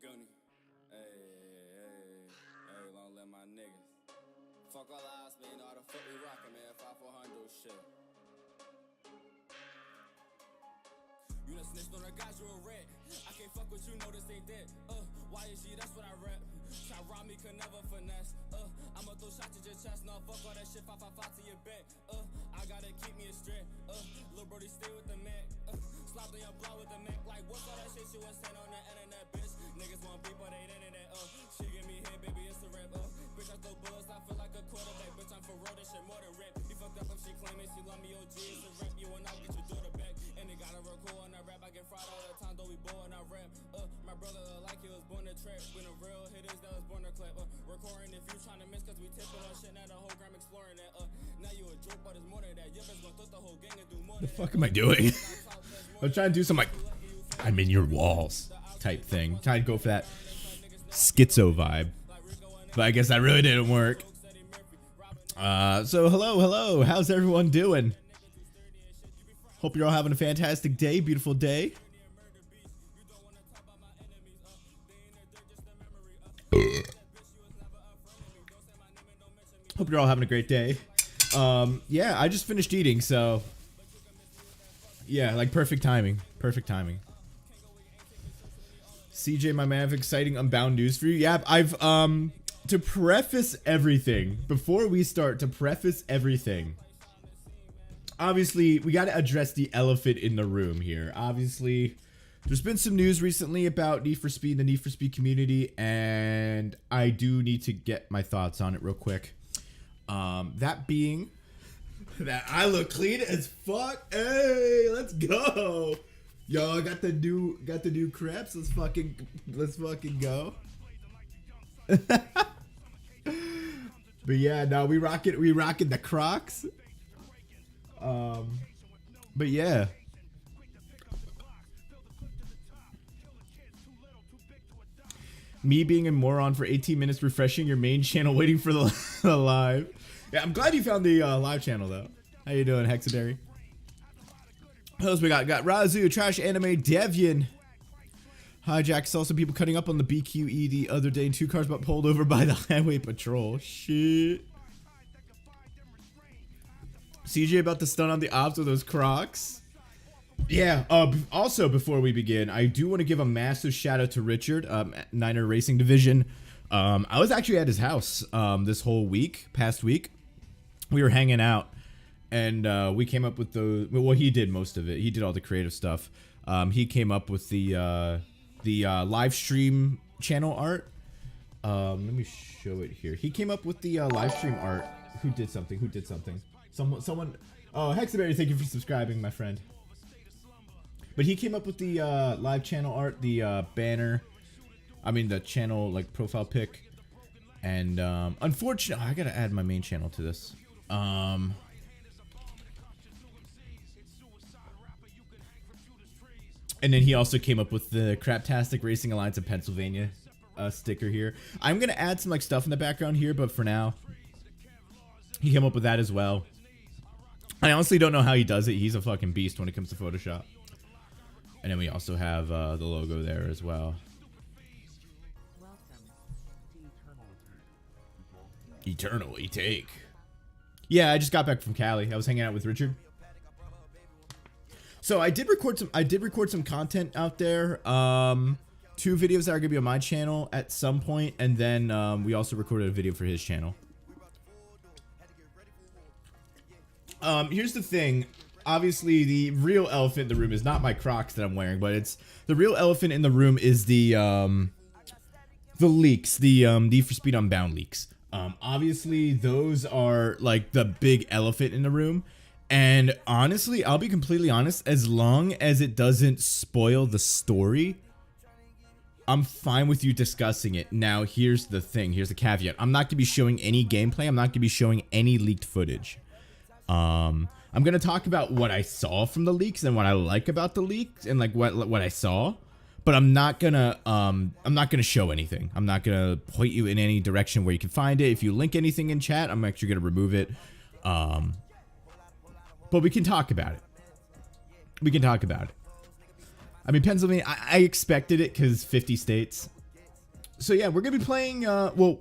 Goonie. Hey, long live my niggas. Fuck all the odds, man, you know how the fuck we rockin', man. 5-400 shit. You done snitched on her guys, you a rat. I can't fuck with you, know this ain't that. Why is she? That's what I rap. Try rob me, could never finesse. I'ma throw shots at your chest, no, fuck all that shit, 5-5-5 to your back. I gotta keep me a strap. Lil' brody stay with the Mac. Slop on your block with the Mac. Like, what's all that shit she was saying on the internet, bitch? Niggas want beef, but they internet. She give me head, baby, it's a rap. Bitch, I throw bullets, I feel like a quarterback. Bitch, I'm for real, this shit more than rap. You fucked up if she claiming she love me, OG, it's a rap. You and I'll get your daughter back. And they gotta record on that rap. I get fried all the time, though we boy and I rap. My brother like he was born to trap. When a real hitters that was born to clap. Recording if you tryna miss, cause we tipping on shit. Now the whole gram exploring that. Now you a joke, but it's more than that. Your bitch gon' throw the whole gang and do more than that. The fuck am I doing? I'm trying to do some like I'm in your walls type thing. Trying to go for that schizo vibe, but I guess that really didn't work. So hello, how's everyone doing? Hope you're all having a fantastic day, beautiful day. Hope you're all having a great day. Yeah, I just finished eating, so yeah, like perfect timing. Perfect timing. CJ, my man, I have exciting Unbound news for you. Yeah, I've to preface everything, before we start, obviously we got to address the elephant in the room here. Obviously, there's been some news recently about Need for Speed, the Need for Speed community, and I do need to get my thoughts on it real quick. That being that I look clean as fuck. Hey, let's go. Yo, I got the new crepes. Let's fucking go. But yeah, no, we rocking the Crocs. But yeah. Me being a moron for 18 minutes refreshing your main channel waiting for the live. Yeah, I'm glad you found the live channel though. How you doing, Hexadary? What else we got? Got Razu, Trash Anime, Devian. Hijack. Saw some people cutting up on the BQE the other day and 2 cars got pulled over by the highway patrol. Shit. CJ about to stun on the ops with those Crocs. Yeah, also before we begin, I do want to give a massive shout out to Richard, Niner Racing Division. I was actually at his house this whole past week. We were hanging out and we came up with well, he did most of it. He did all the creative stuff. He came up with the live stream channel art. Let me show it here. He came up with the live stream art. Who did something? Someone. Oh, Hexaberry, thank you for subscribing, my friend. But he came up with the live channel art, the banner. I mean, the channel like profile pic. And unfortunately, I gotta add my main channel to this. And then he also came up with the Craptastic Racing Alliance of Pennsylvania sticker here. I'm gonna add some like stuff in the background here, but for now, he came up with that as well. I honestly don't know how he does it. He's a fucking beast when it comes to Photoshop. And then we also have the logo there as well. Eternally take. Yeah, I just got back from Cali. I was hanging out with Richard. So I did record some content out there. 2 videos that are gonna be on my channel at some point, and then we also recorded a video for his channel. Here's the thing. Obviously, the real elephant in the room is not my Crocs that I'm wearing, but it's the real elephant in the room is the leaks, the Need for Speed Unbound leaks. Obviously, those are like the big elephant in the room. And honestly, I'll be completely honest, as long as it doesn't spoil the story, I'm fine with you discussing it. Now, here's the thing. Here's the caveat. I'm not going to be showing any gameplay. I'm not going to be showing any leaked footage. I'm going to talk about what I saw from the leaks and what I like about the leaks and like what I saw, but I'm not going to show anything. I'm not going to point you in any direction where you can find it. If you link anything in chat, I'm actually going to remove it. But we can talk about it. I mean, Pennsylvania, I expected it because 50 states. So yeah, we're gonna be playing. Well,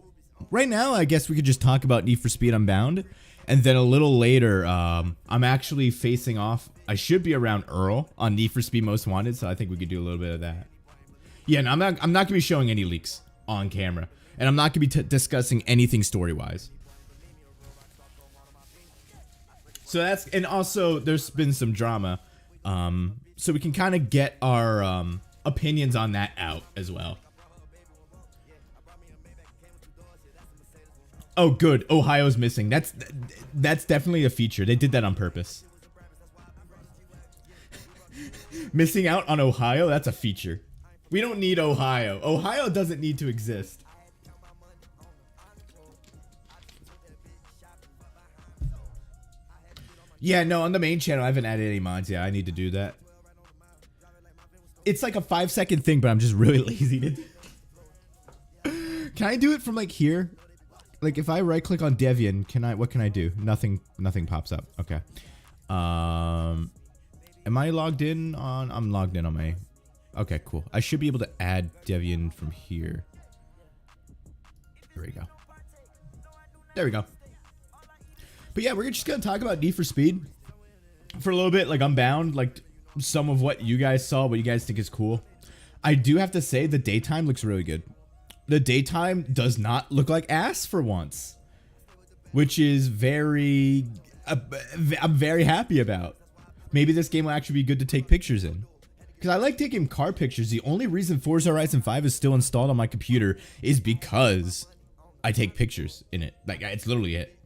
right now, I guess we could just talk about Need for Speed Unbound, and then a little later, I'm actually facing off. I should be around Earl on Need for Speed Most Wanted, so I think we could do a little bit of that. Yeah, and I'm not gonna be showing any leaks on camera, and I'm not gonna be discussing anything story wise. So that's, and also there's been some drama, so we can kind of get our opinions on that out as well. Oh, good. Ohio's missing. That's definitely a feature. They did that on purpose. Missing out on Ohio, that's a feature. We don't need Ohio. Ohio doesn't need to exist. Yeah, no, on the main channel, I haven't added any mods yet. I need to do that. It's like a 5-second thing, but I'm just really lazy to do. Can I do it from like here? Like if I right click on Devian, what can I do? Nothing pops up. Okay. Am I logged in on, I'm logged in on my, okay, cool. I should be able to add Devian from here. There we go. There we go. But yeah, we're just gonna talk about Need for Speed for a little bit, like Unbound, like some of what you guys saw, what you guys think is cool. I do have to say the daytime looks really good. The daytime does not look like ass for once, which is very, I'm very happy about. Maybe this game will actually be good to take pictures in. Because I like taking car pictures. The only reason Forza Horizon 5 is still installed on my computer is because I take pictures in it. Like, it's literally it.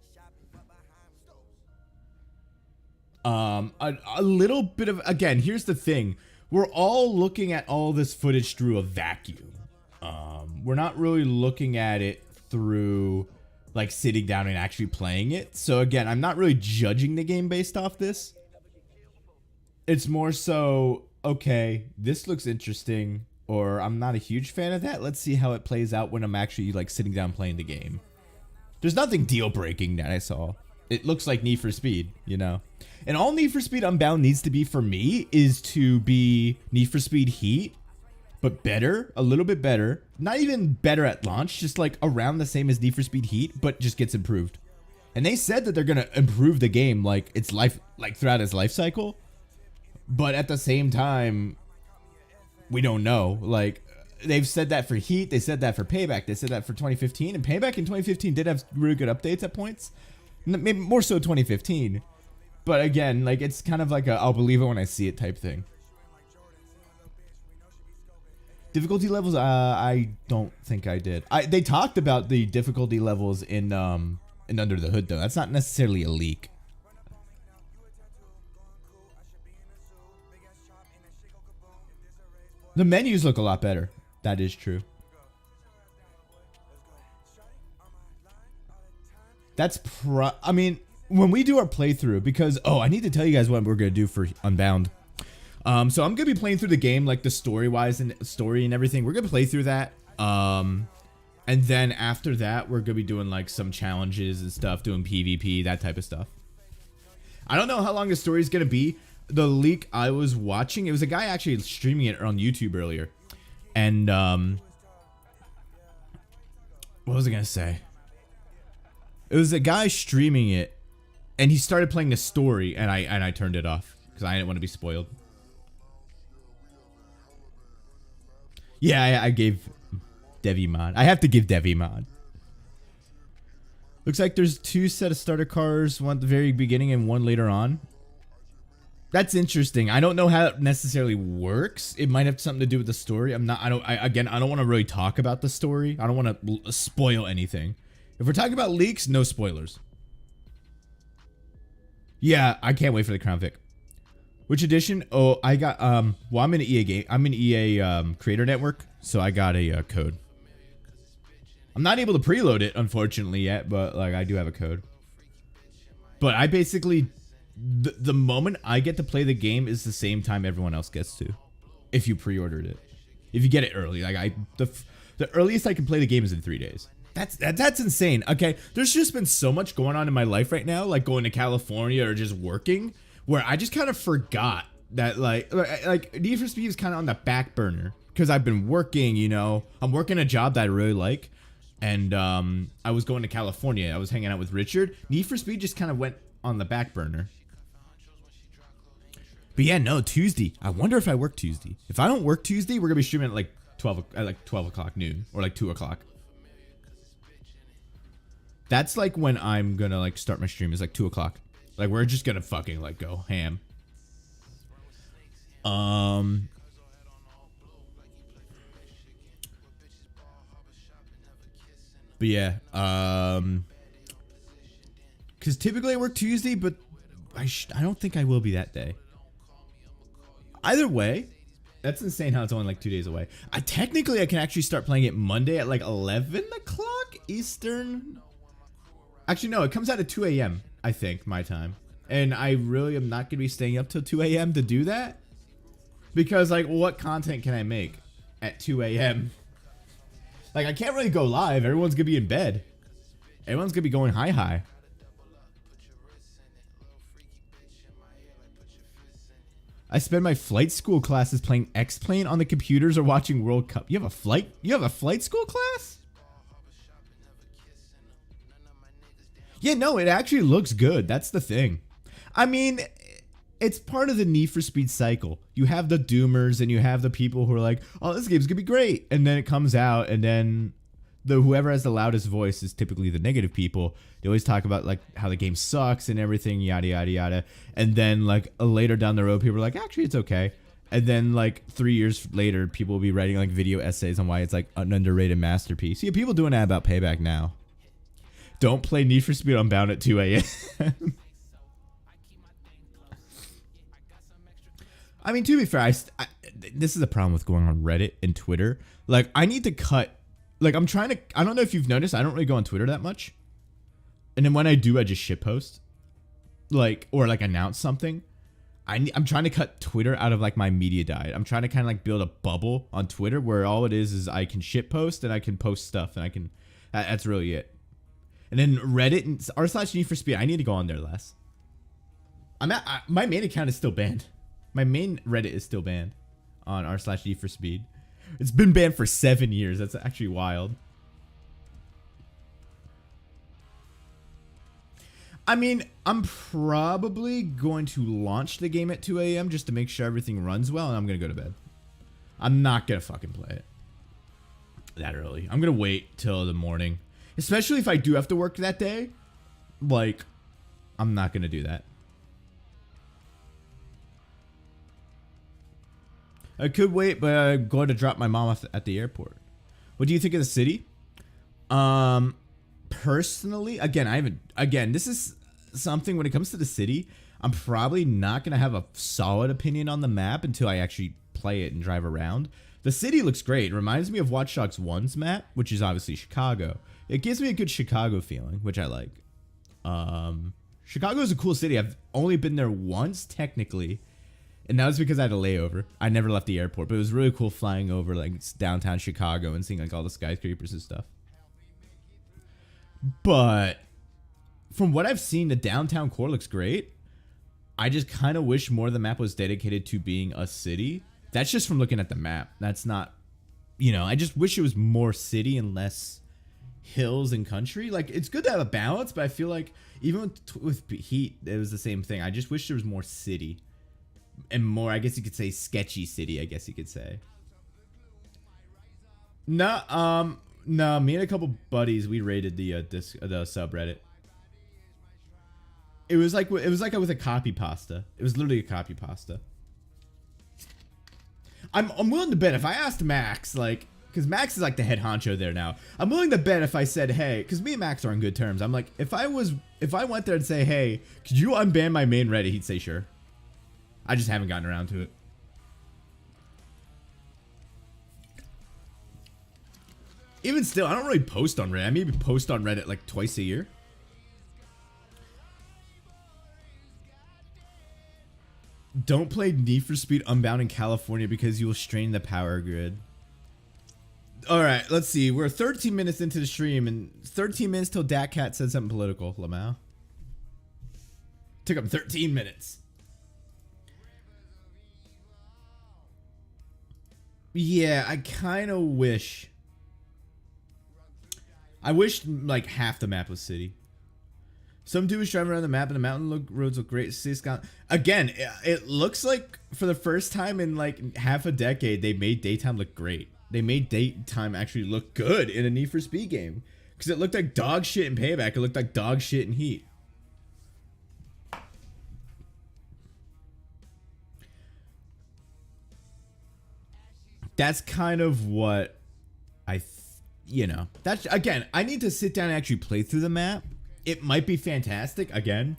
A little bit of, again, here's the thing. We're all looking at all this footage through a vacuum. We're not really looking at it through like sitting down and actually playing it. So again, I'm not really judging the game based off this. It's more so, okay, this looks interesting, or I'm not a huge fan of that. Let's see how it plays out when I'm actually like sitting down playing the game. There's nothing deal breaking that I saw. It looks like Need for Speed, you know? And all Need for Speed Unbound needs to be for me is to be Need for Speed Heat, but better, a little bit better. Not even better at launch, just like around the same as Need for Speed Heat, but just gets improved. And they said that they're gonna improve the game like its life, like throughout its life cycle. But at the same time, we don't know. Like, they've said that for Heat, they said that for Payback, they said that for 2015, and Payback in 2015 did have really good updates at points. Maybe more so 2015. But again, like, it's kind of like a I'll believe it when I see it type thing. Difficulty levels, I don't think I did. They talked about the difficulty levels in Under the Hood, though. That's not necessarily a leak. The menus look a lot better. That is true. That's I mean, when we do our playthrough, because, oh, I need to tell you guys what we're going to do for Unbound. So I'm going to be playing through the game, like the story-wise and story and everything. We're going to play through that. And then after that, we're going to be doing like some challenges and stuff, doing PvP, that type of stuff. I don't know how long the story is going to be. The leak I was watching, it was a guy actually streaming it on YouTube earlier. And, what was I going to say? It was a guy streaming it, and he started playing the story, and I turned it off because I didn't want to be spoiled. Yeah, I gave Devi mod. I have to give Devi mod. Looks like there's 2 set of starter cars, one at the very beginning and one later on. That's interesting. I don't know how it necessarily works. It might have something to do with the story. I don't want to really talk about the story. I don't want to spoil anything. If we're talking about leaks, no spoilers. Yeah, I can't wait for the Crown Vic. Which edition? Oh, I got, well, I'm in EA game. I'm in EA Creator Network, so I got a code. I'm not able to preload it, unfortunately, yet, but, like, I do have a code. But I basically, the moment I get to play the game is the same time everyone else gets to, if you pre-ordered it. If you get it early, like, the earliest I can play the game is in 3 days. That's insane. Okay, there's just been so much going on in my life right now, like going to California or just working, where I just kind of forgot that like Need for Speed is kind of on the back burner because I've been working, you know, I'm working a job that I really like. And I was going to California. I was hanging out with Richard. Need for Speed just kind of went on the back burner. But yeah, no, Tuesday. I wonder if I work Tuesday. If I don't work Tuesday, we're going to be streaming at like 12 o'clock noon or like 2 o'clock. That's like when I'm going to like start my stream is like 2 o'clock. Like we're just going to fucking like go ham. But yeah, because typically I work Tuesday, but I don't think I will be that day. Either way, that's insane how it's only like 2 days away. Technically, I can actually start playing it Monday at like 11 o'clock Eastern. Actually, no, it comes out at 2 a.m., I think, my time. And I really am not going to be staying up till 2 a.m. to do that. Because, like, what content can I make at 2 a.m.? Like, I can't really go live. Everyone's going to be in bed. Everyone's going to be going high. I spend my flight school classes playing X-Plane on the computers or watching World Cup. You have a flight school class? Yeah, no, it actually looks good. That's the thing. I mean, it's part of the Need for Speed cycle. You have the doomers and you have the people who are like, oh, this game's gonna be great. And then it comes out and then whoever has the loudest voice is typically the negative people. They always talk about like how the game sucks and everything, yada, yada, yada. And then like later down the road, people are like, actually, it's okay. And then like 3 years later, people will be writing like video essays on why it's like an underrated masterpiece. Yeah, people doing that about Payback now. Don't play Need for Speed Unbound at 2 a.m. I mean, to be fair, this is the problem with going on Reddit and Twitter. Like, I need to cut. Like, I don't know if you've noticed, I don't really go on Twitter that much. And then when I do, I just shitpost. Like, or like announce something. I'm trying to cut Twitter out of like my media diet. I'm trying to kind of like build a bubble on Twitter where all it is I can shitpost and I can post stuff and I can. That's really it. And then Reddit and r/Need for Speed. I need to go on there less. My main account is still banned. My main Reddit is still banned on r/Need for Speed. It's been banned for 7 years. That's actually wild. I mean, I'm probably going to launch the game at 2 a.m. just to make sure everything runs well, and I'm going to go to bed. I'm not going to fucking play it that early. I'm going to wait till the morning. Especially if I do have to work that day. Like, I'm not going to do that. I could wait, but I'm going to drop my mom off at the airport. What do you think of the city? Personally, again, this is something when it comes to the city, I'm probably not going to have a solid opinion on the map until I actually play it and drive around. The city looks great. It reminds me of Watch Dogs 1's map, which is obviously Chicago. It gives me a good Chicago feeling, which I like. Chicago is a cool city. I've only been there once, technically. And that was because I had a layover. I never left the airport, but it was really cool flying over like downtown Chicago and seeing like all the skyscrapers and stuff. But from what I've seen, the downtown core looks great. I just kind of wish more of the map was dedicated to being a city. That's just from looking at the map. That's not, I just wish it was more city and less hills and country. Like, it's good to have a balance, but I feel like even with Heat, it was the same thing. I just wish there was more city. And more, I guess you could say, sketchy city, I guess you could say. No, me and a couple buddies, we raided the subreddit. It was like with a copy pasta. It was literally a copy pasta. I'm willing to bet if I asked Max, like, because Max is like the head honcho there now. I'm willing to bet if I said, hey, because me and Max are on good terms. I'm like, if I went there and say, hey, could you unban my main Reddit? He'd say sure. I just haven't gotten around to it. Even still, I don't really post on Reddit. I maybe post on Reddit like twice a year. Don't play Need for Speed Unbound in California because you will strain the power grid. Alright, let's see. We're 13 minutes into the stream and 13 minutes till DatCat said something political, Lamau. Took him 13 minutes. Yeah, I kind of wish. I wish like half the map was city. Some dude was driving around the map and the roads look great. Again, it looks like for the first time in like half a decade, they made daytime look great. They made daytime actually look good in a Need for Speed game. Because it looked like dog shit in Payback. It looked like dog shit in Heat. That's kind of what that's, again, I need to sit down and actually play through the map. It might be fantastic, again,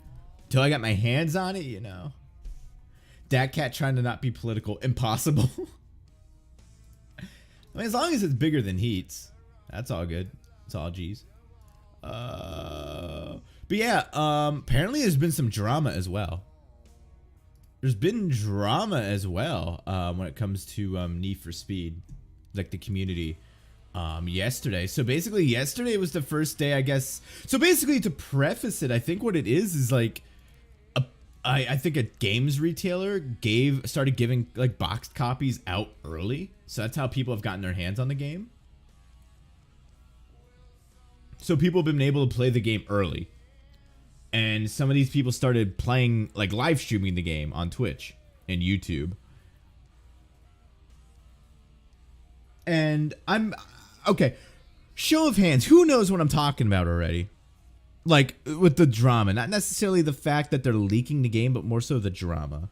till I got my hands on it, Dat cat trying to not be political, impossible. I mean, as long as it's bigger than Heat's, that's all good. It's all G's. But yeah, apparently there's been some drama as well. There's been drama as well when it comes to Need for Speed, like the community. Yesterday. So basically yesterday was the first day, I guess. So basically, to preface it, I think what it is like I think a games retailer started giving like boxed copies out early. So that's how people have gotten their hands on the game. So people have been able to play the game early. And some of these people started playing, like live streaming the game on Twitch and YouTube. And okay, show of hands, who knows what I'm talking about already? Like, with the drama. Not necessarily the fact that they're leaking the game, but more so the drama.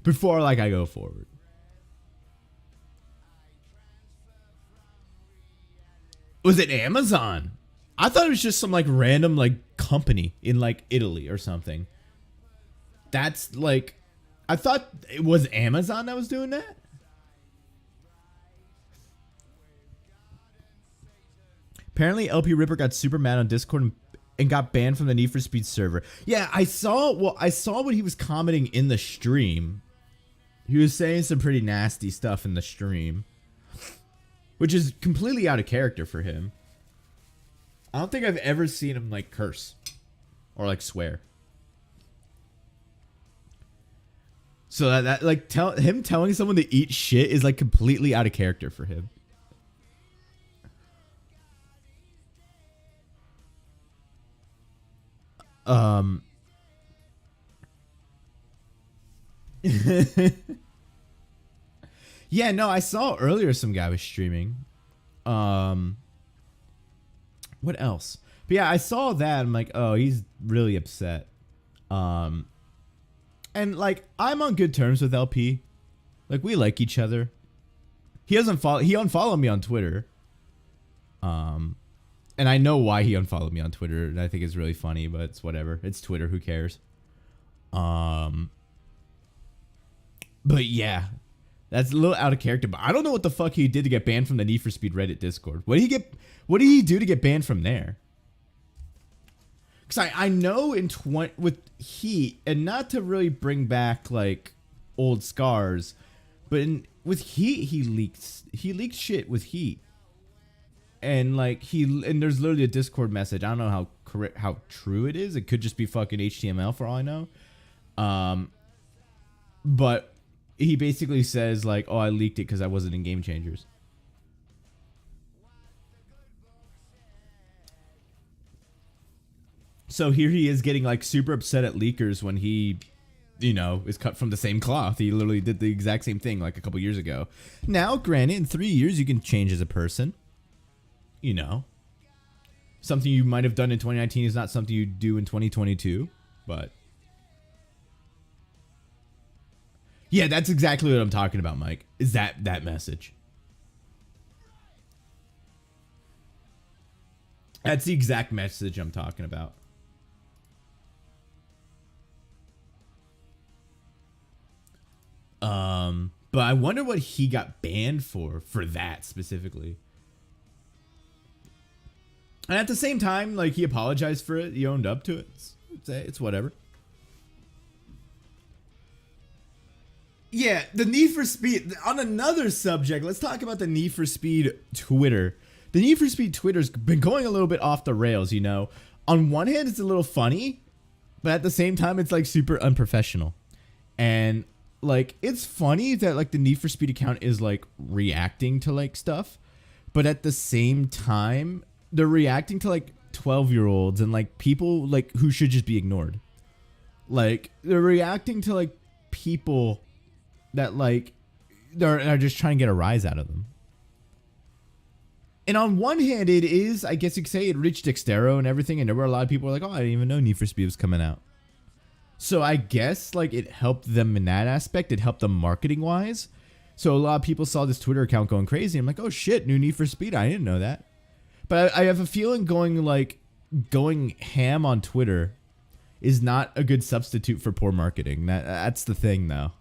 Before, like, I go forward. Was it Amazon? I thought it was just some, like, random, like, company in, like, Italy or something. That's, like... I thought it was Amazon that was doing that. Apparently, LP Ripper got super mad on Discord and got banned from the Need for Speed server. Yeah, I saw what he was commenting in the stream. He was saying some pretty nasty stuff in the stream, which is completely out of character for him. I don't think I've ever seen him like curse or like swear. So that like him telling someone to eat shit is like completely out of character for him. Yeah, no, I saw earlier some guy was streaming. What else? But yeah, I saw that. I'm like, oh, he's really upset. And like, I'm on good terms with LP. Like, we like each other. He unfollowed me on Twitter. And I know why he unfollowed me on Twitter, and I think it's really funny, but it's whatever. It's Twitter, who cares? But yeah, that's a little out of character, but I don't know what the fuck he did to get banned from the Need for Speed Reddit Discord. What did he do to get banned from there? Because I know with Heat, and not to really bring back like old scars, but with Heat, he leaked shit with Heat. And like there's literally a Discord message. I don't know how true it is. It could just be fucking HTML for all I know. But he basically says like, "Oh, I leaked it because I wasn't in Game Changers." So here he is getting like super upset at leakers when he, is cut from the same cloth. He literally did the exact same thing like a couple years ago. Now, granted, in 3 years you can change as a person. Something you might have done in 2019 is not something you do in 2022, but yeah, that's exactly what I'm talking about, Mike. Is that message? That's the exact message I'm talking about. But I wonder what he got banned for that specifically. And at the same time, like, he apologized for it. He owned up to it. It's whatever. Yeah, the Need for Speed. On another subject, let's talk about the Need for Speed Twitter. The Need for Speed Twitter's been going a little bit off the rails, On one hand, it's a little funny. but at the same time, it's like super unprofessional. And like, it's funny that like the Need for Speed account is like reacting to like stuff, but at the same time, they're reacting to like 12-year-olds and like people like who should just be ignored. Like, they're reacting to like people that like they're just trying to get a rise out of them. And on one hand, it is, I guess you could say, it reached Dextero and everything, and there were a lot of people who were like, oh, I didn't even know Need for Speed was coming out. So I guess like it helped them in that aspect. It helped them marketing wise. So a lot of people saw this Twitter account going crazy. I'm like, oh shit, new Need for Speed. I didn't know that. But I have a feeling going ham on Twitter is not a good substitute for poor marketing. That's the thing, though.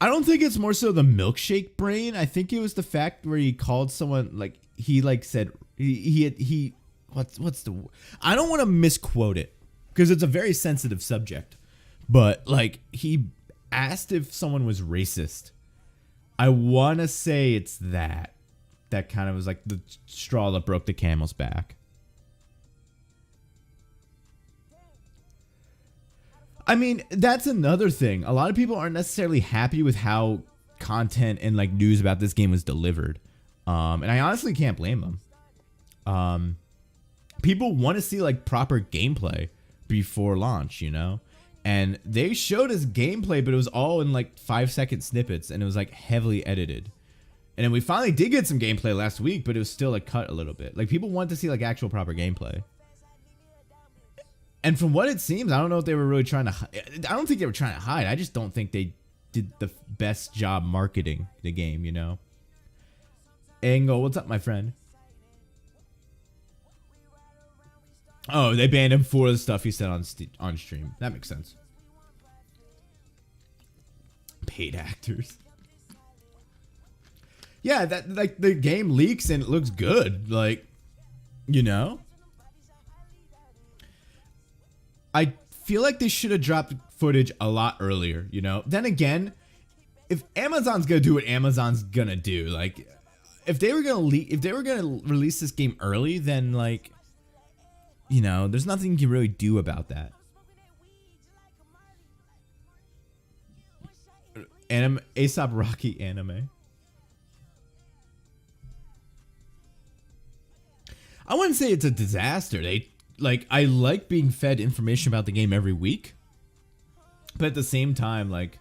I don't think it's more so the milkshake brain. I think it was the fact where he called someone like he like said he what's the, I don't want to misquote it because it's a very sensitive subject, but like he asked if someone was racist. I want to say it's that kind of was like the straw that broke the camel's back. I mean, that's another thing. A lot of people aren't necessarily happy with how content and like news about this game was delivered. And I honestly can't blame them. People want to see like proper gameplay before launch, you know? And they showed us gameplay, but it was all in like 5-second snippets and it was like heavily edited. And then we finally did get some gameplay last week, but it was still like cut a little bit. Like people want to see like actual proper gameplay. And from what it seems, I don't know if they were really trying to hide. I don't think they were trying to hide. I just don't think they did the best job marketing the game, you know? Angle, what's up, my friend? Oh, they banned him for the stuff he said on stream. That makes sense. Paid actors. Yeah, that like the game leaks and it looks good. Like, you know? I feel like they should have dropped footage a lot earlier, you know? Then again, if Amazon's gonna do what Amazon's gonna do, like if they were gonna release this game early, then like, you know, there's nothing you can really do about that. ASAP Rocky anime. I wouldn't say it's a disaster. I like being fed information about the game every week, but at the same time, like,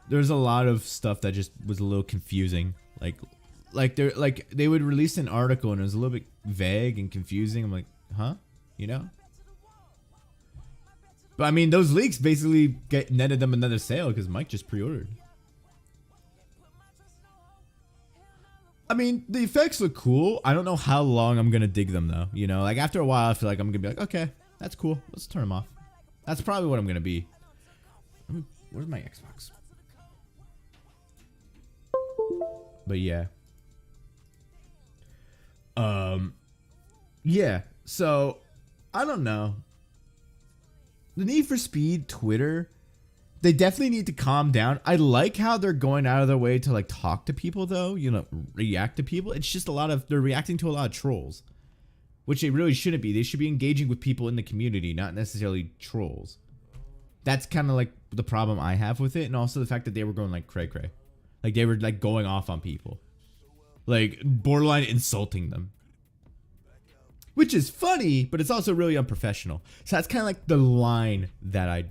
there's a lot of stuff that just was a little confusing. They would release an article and it was a little bit vague and confusing. I'm like, huh? You know? But I mean, those leaks basically netted them another sale because Mike just pre-ordered. I mean, the effects look cool. I don't know how long I'm going to dig them, though. You know, like, after a while, I feel like I'm going to be like, okay, that's cool. Let's turn them off. That's probably what I'm going to be. Where's my Xbox? But, yeah. Yeah, so, I don't know. The Need for Speed Twitter, they definitely need to calm down. I like how they're going out of their way to like talk to people, though, you know, react to people. It's just they're reacting to a lot of trolls, which they really shouldn't be. They should be engaging with people in the community, not necessarily trolls. That's kind of like the problem I have with it. And also the fact that they were going like cray cray. Like they were like going off on people, like borderline insulting them, which is funny, but it's also really unprofessional. So that's kind of like the line that I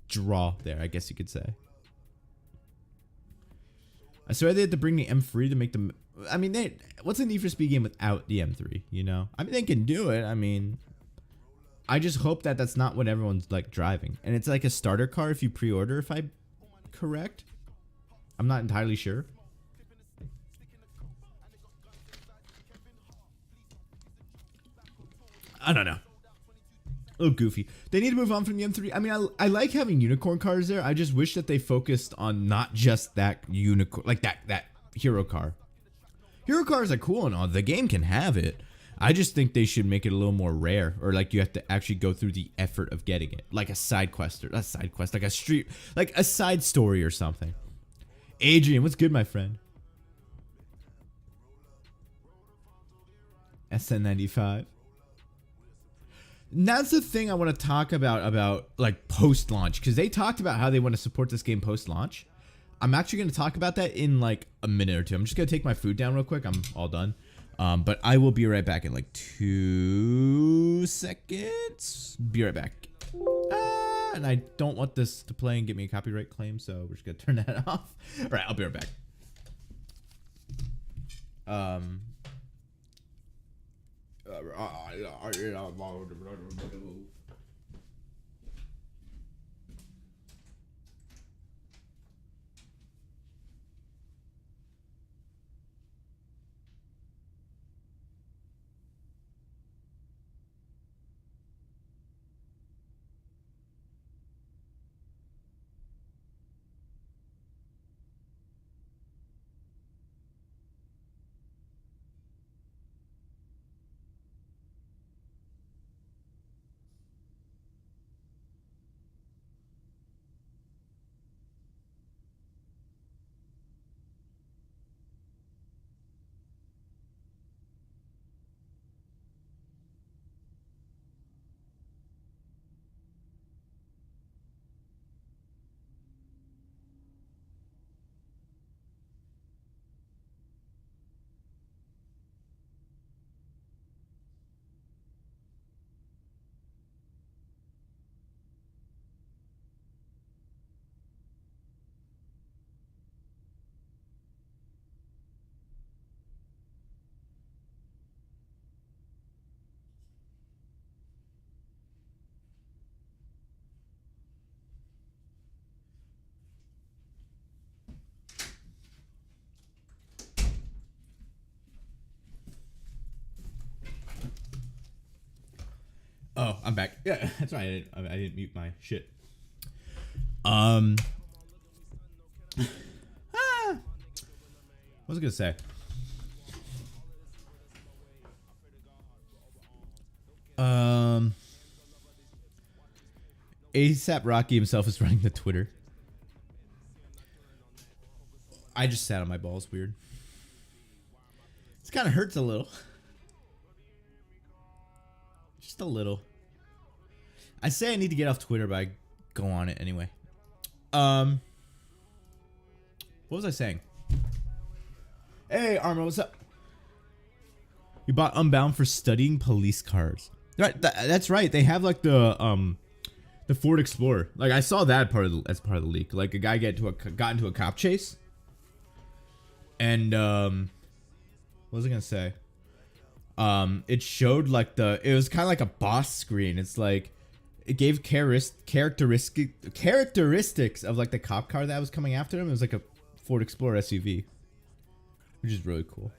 draw there, I guess you could say. I swear they had to bring the M3 to make them. I mean, what's a Need for Speed game without the M3? You know, I mean, they can do it. I mean, I just hope that that's not what everyone's like driving, and it's like a starter car if you pre-order. If I'm correct, I'm not entirely sure. I don't know. A little goofy. They need to move on from the M3. I mean, I like having unicorn cars there. I just wish that they focused on not just that unicorn, like that hero car. Hero cars are cool and all. The game can have it. I just think they should make it a little more rare, or like you have to actually go through the effort of getting it, like a side quest, like a street, like a side story or something. Adrian, what's good, my friend? SN95. that's the thing I want to talk about like post-launch, because they talked about how they want to support this game post-launch. I'm actually going to talk about that in like a minute or two. I'm just going to take my food down real quick. I'm all done. But I will be right back in like 2 seconds. Be right back. And I don't want this to play and get me a copyright claim, so we're just going to turn that off. All right, I'll be right back. Oh, I'm back. Yeah, that's right. I didn't mute my shit. What was I gonna say? ASAP Rocky himself is running the Twitter. I just sat on my balls weird. This kind of hurts a little. Just a little. I say I need to get off Twitter, but I go on it anyway. What was I saying? Hey, Armo, what's up? You bought Unbound for studying police cars. Right, that's right. They have like the Ford Explorer. Like I saw that as part of the leak. Like a guy got into a cop chase. And what was I gonna say? It showed like it was kind of like a boss screen. It's like it gave characteristics of like the cop car that was coming after him. It was like a Ford Explorer SUV, which is really cool.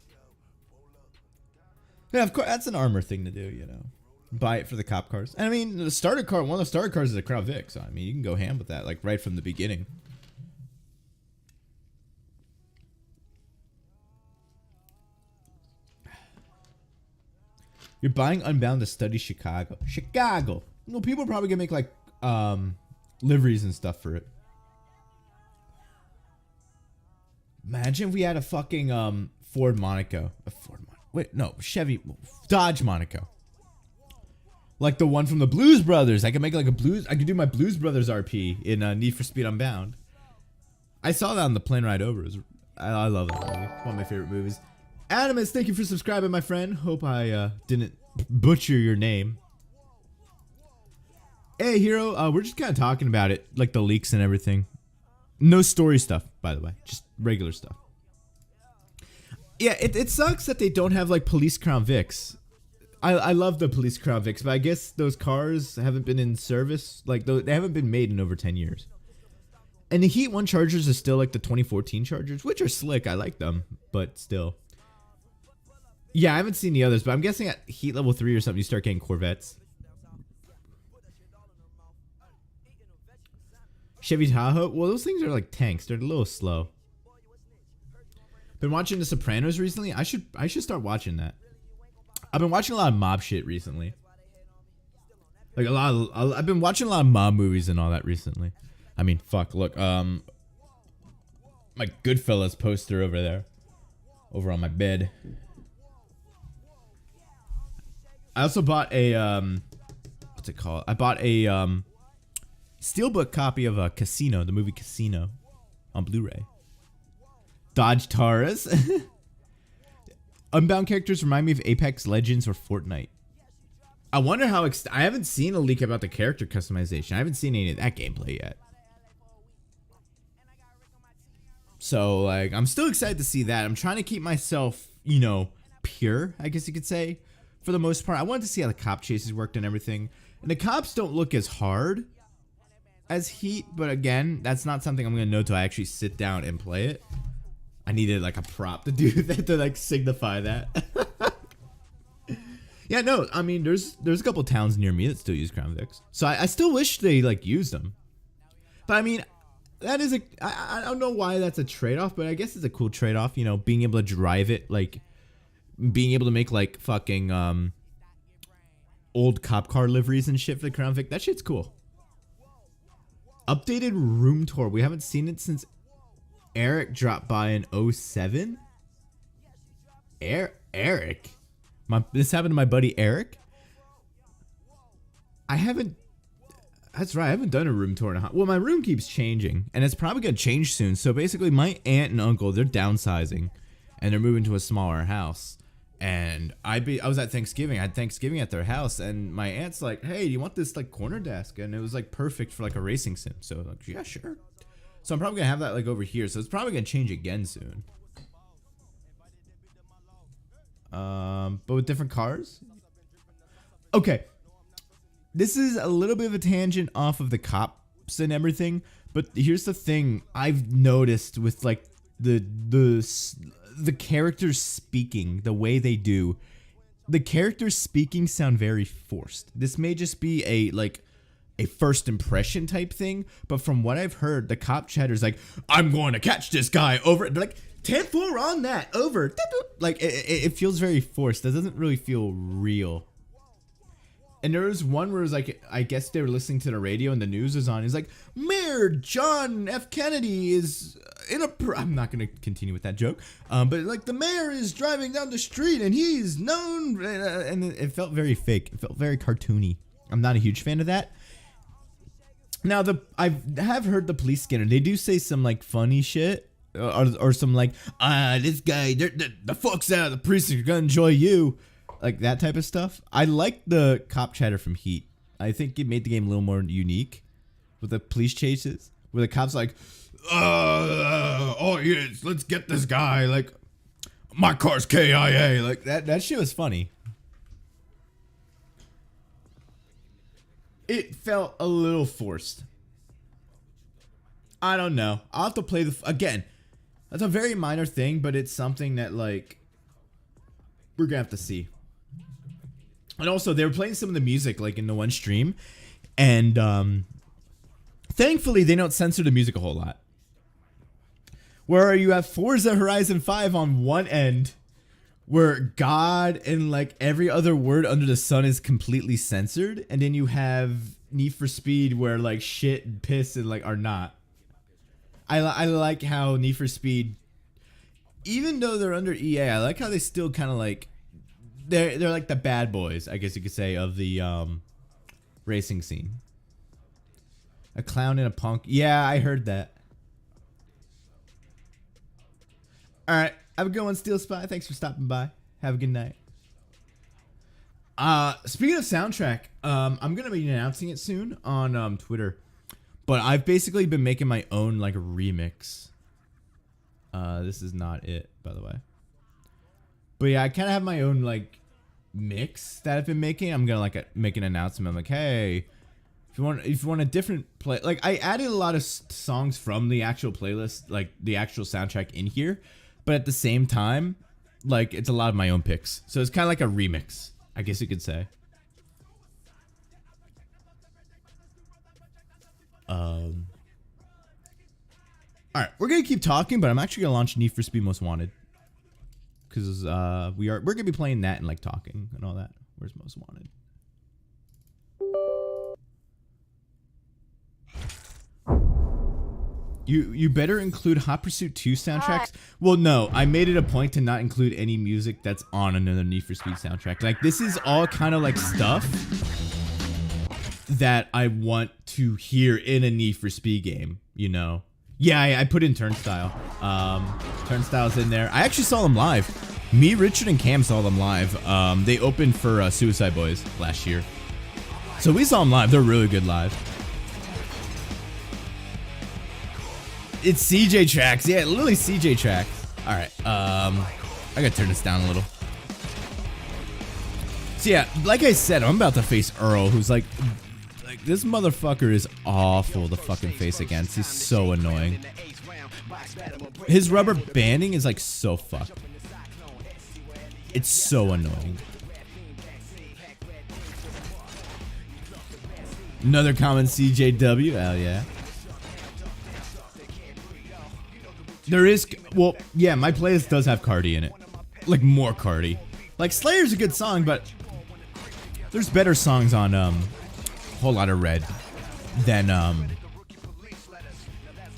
Yeah, of course, that's an Armor thing to do, you know. Buy it for the cop cars. And I mean, the starter car, one of the starter cars is a Crown Vic, so I mean, you can go ham with that, like right from the beginning. You're buying Unbound to study Chicago. Chicago. Well, people are probably gonna make like liveries and stuff for it. Imagine if we had a fucking Ford Monaco. Chevy Dodge Monaco. Like the one from the Blues Brothers. I could make like I could do my Blues Brothers RP in Need for Speed Unbound. I saw that on the plane ride over. I love that movie. One of my favorite movies. Animus, thank you for subscribing, my friend. Hope I didn't butcher your name. Hey, Hero. We're just kind of talking about it, like the leaks and everything. No story stuff, by the way. Just regular stuff. Yeah, it sucks that they don't have like police Crown Vics. I love the police Crown Vics, but I guess those cars haven't been in service. Like they haven't been made in over 10 years. And the Heat 1 Chargers are still like the 2014 Chargers, which are slick. I like them, but still. Yeah, I haven't seen the others, but I'm guessing at Heat level 3 or something, you start getting Corvettes. Chevy Tahoe? Well, those things are like tanks. They're a little slow. Been watching The Sopranos recently. I should start watching that. I've been watching a lot of mob shit recently. Like I've been watching a lot of mob movies and all that recently. I mean, fuck, look, my Goodfellas poster over there. Over on my bed. I also bought a what's it called? I bought a steelbook copy of Casino, the movie Casino, on Blu-ray. Dodge Taurus. Unbound characters remind me of Apex Legends or Fortnite. I wonder how... I haven't seen a leak about the character customization. I haven't seen any of that gameplay yet. So, like, I'm still excited to see that. I'm trying to keep myself, you know, pure, I guess you could say, for the most part. I wanted to see how the cop chases worked and everything. And the cops don't look as hard as Heat, but again, that's not something I'm going to know till I actually sit down and play it. I needed, like, a prop to do that, to, like, signify that. Yeah, no, I mean, there's a couple towns near me that still use Crown Vics. So I still wish they, like, used them. But, I mean, that is I don't know why that's a trade-off, but I guess it's a cool trade-off, you know, being able to drive it, like, being able to make, like, fucking, old cop car liveries and shit for the Crown Vic. That shit's cool. Updated room tour. We haven't seen it since Eric dropped by in 07. Eric? This happened to my buddy Eric. That's right, I haven't done a room tour in a while. Well, my room keeps changing, and it's probably gonna change soon. So basically, my aunt and uncle, they're downsizing, and they're moving to a smaller house. And I was at Thanksgiving. I had Thanksgiving at their house, and my aunt's like, "Hey, do you want this like corner desk?" And it was like perfect for like a racing sim. So like, yeah, sure. So I'm probably gonna have that like over here. So it's probably gonna change again soon. But with different cars. Okay, this is a little bit of a tangent off of the cops and everything. But here's the thing I've noticed with like the characters speaking, the way they do. The characters speaking sound very forced. This may just be a first impression type thing, but from what I've heard, the cop chatter's like, "I'm going to catch this guy over." They're like, 10-4 on that, over. Like, it feels very forced. That doesn't really feel real. And there was one where it was like, I guess they were listening to the radio and the news was on. He's like, "Mayor John F. Kennedy is in a..." I'm not going to continue with that joke. But like, the mayor is driving down the street and he's known. And it felt very fake. It felt very cartoony. I'm not a huge fan of that. Now, I have heard the police scanner. They do say some like funny shit. Or some like, this guy, the folks out of the precinct are gonna enjoy you. Like that type of stuff. I like the cop chatter from Heat. I think it made the game a little more unique with the police chases. Where the cops like, "Oh yes, let's get this guy. Like, my car's KIA." Like that shit was funny. It felt a little forced. I don't know. I'll have to play again. That's a very minor thing, but it's something that, like, we're gonna have to see. And also, they were playing some of the music, like, in the one stream. And, thankfully, they don't censor the music a whole lot. Where you have Forza Horizon 5 on one end, where God and, like, every other word under the sun is completely censored. And then you have Need for Speed, where, like, shit and piss and, like, are not. I like how Need for Speed, even though they're under EA, I like how they still kind of like, they're like the bad boys, I guess you could say, of the racing scene. A clown and a punk. Yeah, I heard that. All right, have a good one, Steel Spy. Thanks for stopping by. Have a good night. Speaking of soundtrack, I'm gonna be announcing it soon on Twitter. But I've basically been making my own, like, remix. This is not it, by the way. But yeah, I kind of have my own, like, mix that I've been making. I'm gonna, like, make an announcement. I'm like, hey, if you want a different play... Like, I added a lot of songs from the actual playlist, like, the actual soundtrack in here. But at the same time, like, it's a lot of my own picks. So it's kind of like a remix, I guess you could say. Alright, we're gonna keep talking, but I'm actually gonna launch Need for Speed Most Wanted. Because we're gonna be playing that and like talking and all that. Where's Most Wanted? You better include Hot Pursuit 2 soundtracks. Well, no, I made it a point to not include any music that's on another Need for Speed soundtrack. Like, this is all kind of like stuff that I want to hear in a Need for Speed game, you know? Yeah, I put in Turnstile. Turnstile's in there. I actually saw them live. Me, Richard, and Cam saw them live. They opened for Suicide Boys last year. So we saw them live. They're really good live. It's CJ tracks. Yeah, literally CJ tracks. All right. I gotta turn this down a little. So yeah, like I said, I'm about to face Earl, who's like this motherfucker is awful to fucking face against. He's so annoying. His rubber banding is like so fucked. It's so annoying. Another common CJW. Hell yeah. There is, well, yeah, my playlist does have Cardi in it. Like, more Cardi. Like, Slayer's a good song, but there's better songs on, Whole Lotta Red than,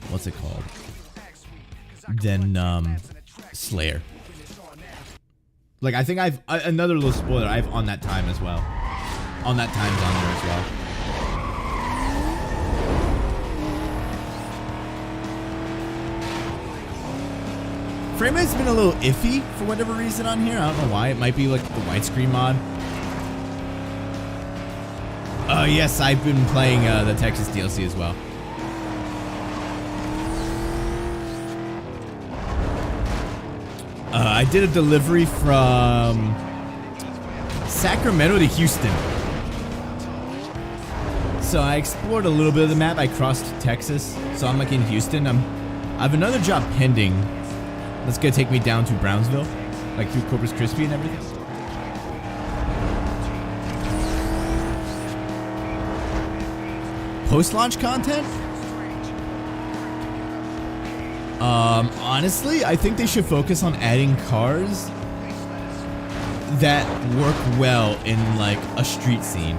what's it called? Than, Slayer. Like, I think another little spoiler, I have On That Time as well. On That Time's on there as well. Frame rate's been a little iffy for whatever reason on here. I don't know why. It might be like the widescreen mod. Yes, I've been playing the Texas DLC as well. I did a delivery from Sacramento to Houston. So I explored a little bit of the map. I crossed Texas, so I'm like in Houston. I have another job pending. That's gonna take me down to Brownsville, like through Corpus Christi and everything. Post-launch content? Honestly, I think they should focus on adding cars that work well in like a street scene.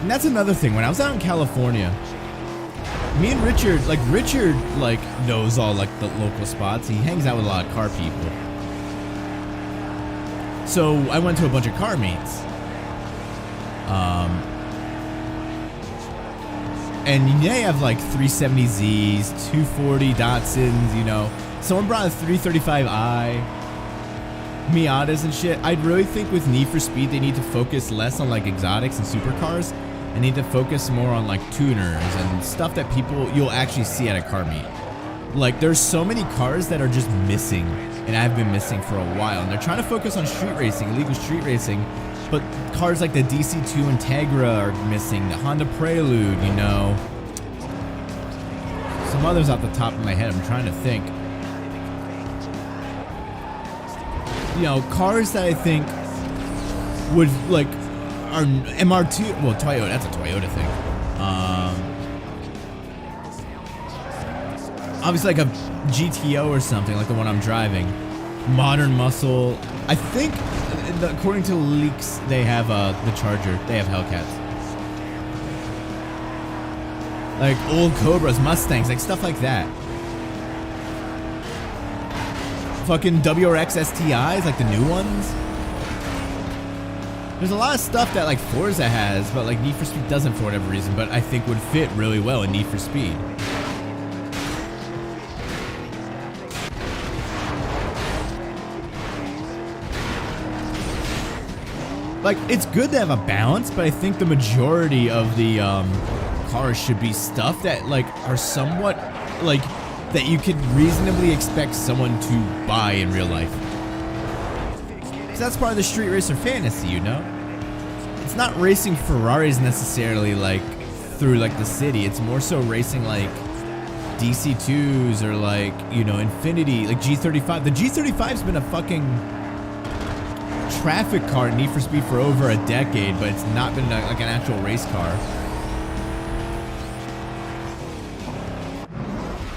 And that's another thing. When I was out in California, me and Richard knows all like the local spots. He hangs out with a lot of car people. So I went to a bunch of car meets. And they have like 370Zs, 240 Datsuns, you know. Someone brought a 335i, Miatas and shit. I'd really think with Need for Speed they need to focus less on like exotics and supercars. I need to focus more on like tuners and stuff that you'll actually see at a car meet. Like there's so many cars that are just missing and have been missing for a while, and they're trying to focus on street racing, illegal street racing, but cars like the DC2 Integra are missing, the Honda Prelude, you know. Some others off the top of my head, I'm trying to think. You know, cars that I think would like are MR2, well, Toyota, that's a Toyota thing. Obviously like a GTO or something, like the one I'm driving. Modern muscle. I think, according to leaks, they have the Charger. They have Hellcats. Like old Cobras, Mustangs, like stuff like that. Fucking WRX STIs, like the new ones. There's a lot of stuff that like Forza has, but like Need for Speed doesn't for whatever reason, but I think would fit really well in Need for Speed. Like, it's good to have a balance, but I think the majority of the cars should be stuff that like are somewhat like that you could reasonably expect someone to buy in real life. Because that's part of the street racer fantasy, you know? It's not racing Ferraris necessarily like through like the city. It's more so racing like DC2s or like, you know, Infinity, like G35. The G35's been a fucking traffic car in Need for Speed for over a decade, but it's not been like an actual race car.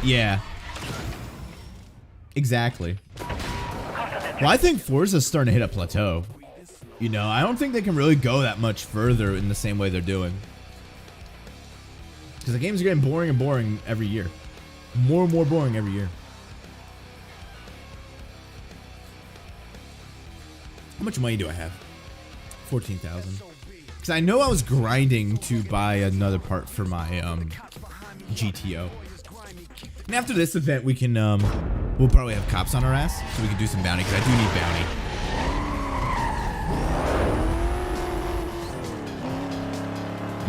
Yeah. Exactly. Well, I think Forza's starting to hit a plateau. You know, I don't think they can really go that much further in the same way they're doing. Because the games are getting boring and boring every year. More and more boring every year. How much money do I have? 14,000. Because I know I was grinding to buy another part for my GTO. And after this event, we can, we'll probably have cops on our ass, so we can do some bounty, because I do need bounty.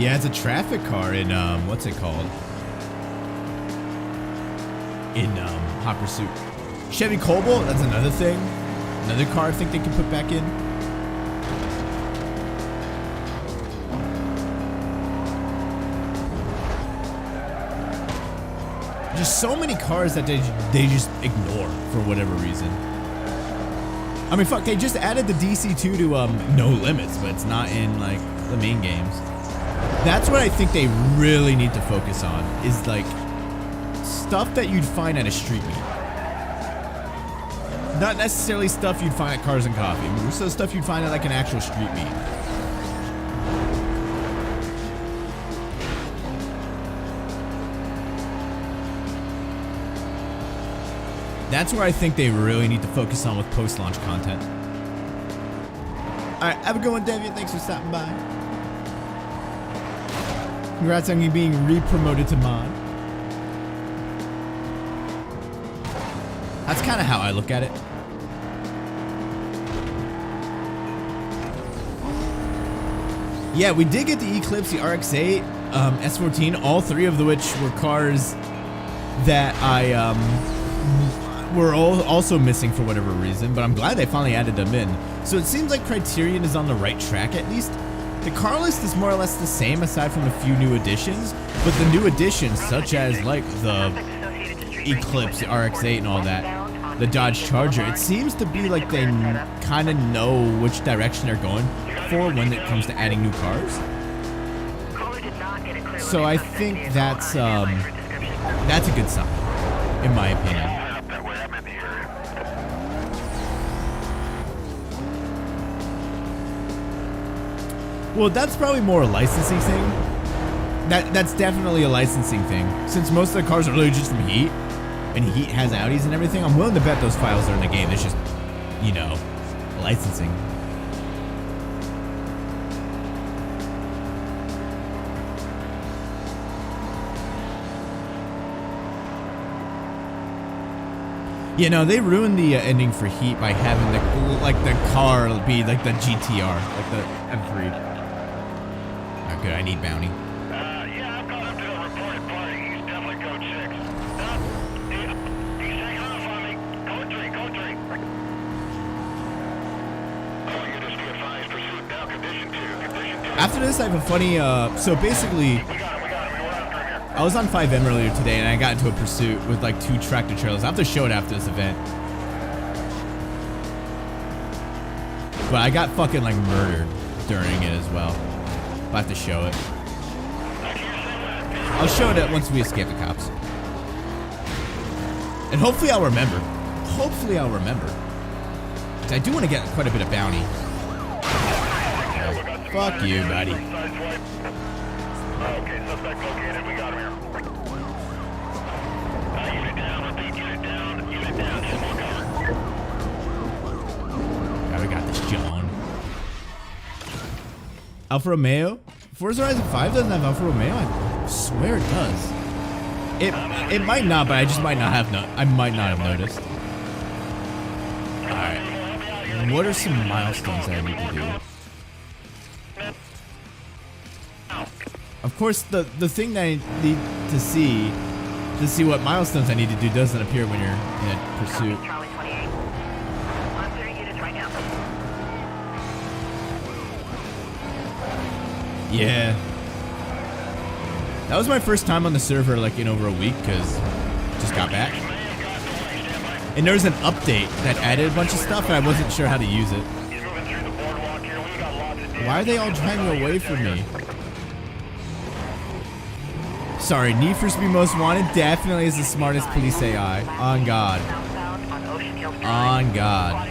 Yeah, it's a traffic car in, what's it called? In, Hot Pursuit. Chevy Cobalt, that's another thing. Another car I think they can put back in. Just so many cars that they just ignore for whatever reason. I mean, fuck, they just added the DC2 to No Limits, but it's not in like the main games. That's what I think they really need to focus on, is like stuff that you'd find at a street meet. Not necessarily stuff you'd find at Cars and Coffee. I mean, so stuff you'd find at like an actual street meet. That's where I think they really need to focus on with post-launch content. Alright, have a good one, Deviant. Thanks for stopping by. Congrats on you being re-promoted to mod. That's kind of how I look at it. Yeah, we did get the Eclipse, the RX-8, S14, all three of which were cars that I were also missing for whatever reason, but I'm glad they finally added them in. So it seems like Criterion is on the right track at least. The car list is more or less the same aside from a few new additions, but the new additions such as like the Eclipse, the RX-8 and all that, the Dodge Charger, it seems to be like they kind of know which direction they're going for when it comes to adding new cars. So I think that's a good sign, in my opinion. Well, that's probably more a licensing thing. That's definitely a licensing thing. Since most of the cars are really just from Heat, and Heat has Audis and everything, I'm willing to bet those files are in the game. It's just, you know, licensing. You know, they ruined the ending for Heat by having the car be like the GTR, like the M3. Not good. I need bounty. Yeah, I've got up to the reported party. He's definitely code 6. He's taking off on me. Code 3. Oh, you just be advised. Pursuit now. Condition 2. After this, I have a funny, so basically, We got him. We were after him here. I was on 5M earlier today, and I got into a pursuit with like 2 tractor trailers. I'll have to show it after this event. But I got fucking like murdered during it as well. I'll have to show it. I'll show it once we escape the cops. And hopefully I'll remember. Hopefully I'll remember. 'Cause I do want to get quite a bit of bounty. Fuck you, buddy. Okay, suspect located. We got him here. Unit down. Repeat, unit down. Unit down. 10 more cover. Yeah, we got this, John. Alfa Romeo? Forza Horizon 5 doesn't have Alfa Romeo? I swear it does. It might not, but I just might not have I might not have noticed. Alright. What are some milestones that I need to do? Of course, the thing that I need to see what milestones I need to do doesn't appear when you're in a pursuit. Charlie 28. On 30 units right now. Yeah. That was my first time on the server like in over a week because just got back. And there was an update that added a bunch of stuff and I wasn't sure how to use it. He's moving through the boardwalk here. We got lots of Why are they all driving away from me? Sorry, Need for Speed Most Wanted definitely is the smartest police AI. On God. On God.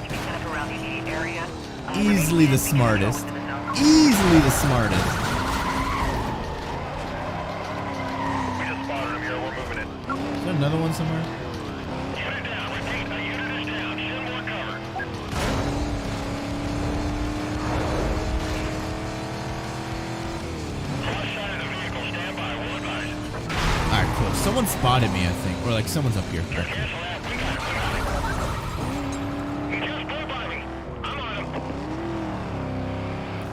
Easily the smartest. Easily the smartest. We just spotted him here. We're moving in. Is there another one somewhere? Unit down. Repeat. A unit is down. 10 more cover. someone spotted me, I think. Or like someone's up here. Cancel that. We got it. He just blew by me. I'm on him.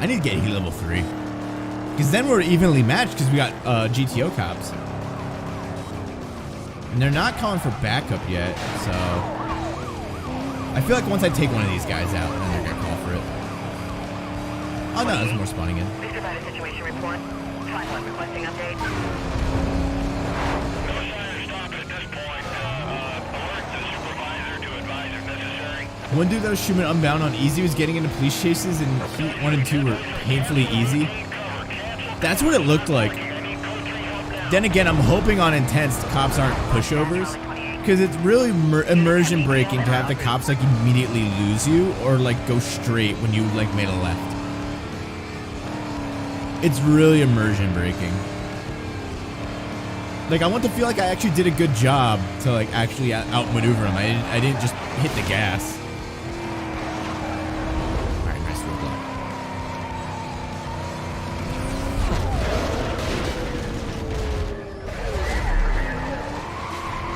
I need to get heat level 3. Because then we're evenly matched because we got GTO cops. And they're not calling for backup yet, so... I feel like once I take one of these guys out, then they're going to call for it. Oh no, there's more spawning in. Please provide a situation report. Time one requesting update. No sign of stopping at this point. Alert the supervisor to advise if necessary. One dude that was shooting Unbound on easy was getting into police chases, and Heat 1 and 2 were painfully easy. That's what it looked like. Then again, I'm hoping on intense the cops aren't pushovers, because it's really immersion breaking to have the cops like immediately lose you or like go straight when you like made a left. It's really immersion breaking. Like I want to feel like I actually did a good job to like actually outmaneuver them. I didn't just hit the gas. All right, nice roadblock.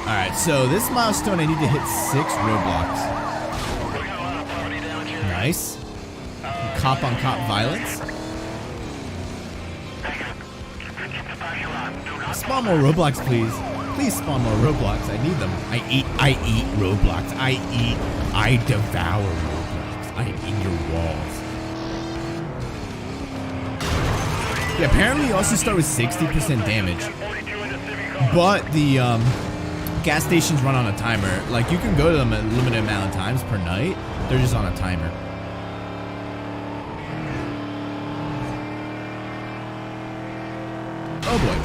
All right, so this milestone I need to hit 6 roadblocks. We got a lot of property damage here. Nice. Cop on cop violence. Spawn more roadblocks, please. Please spawn more roadblocks. I need them. I eat roadblocks. I devour roadblocks. I eat your walls. Yeah, apparently you also start with 60% damage. But the gas stations run on a timer. Like you can go to them a limited amount of times per night. They're just on a timer. Oh boy.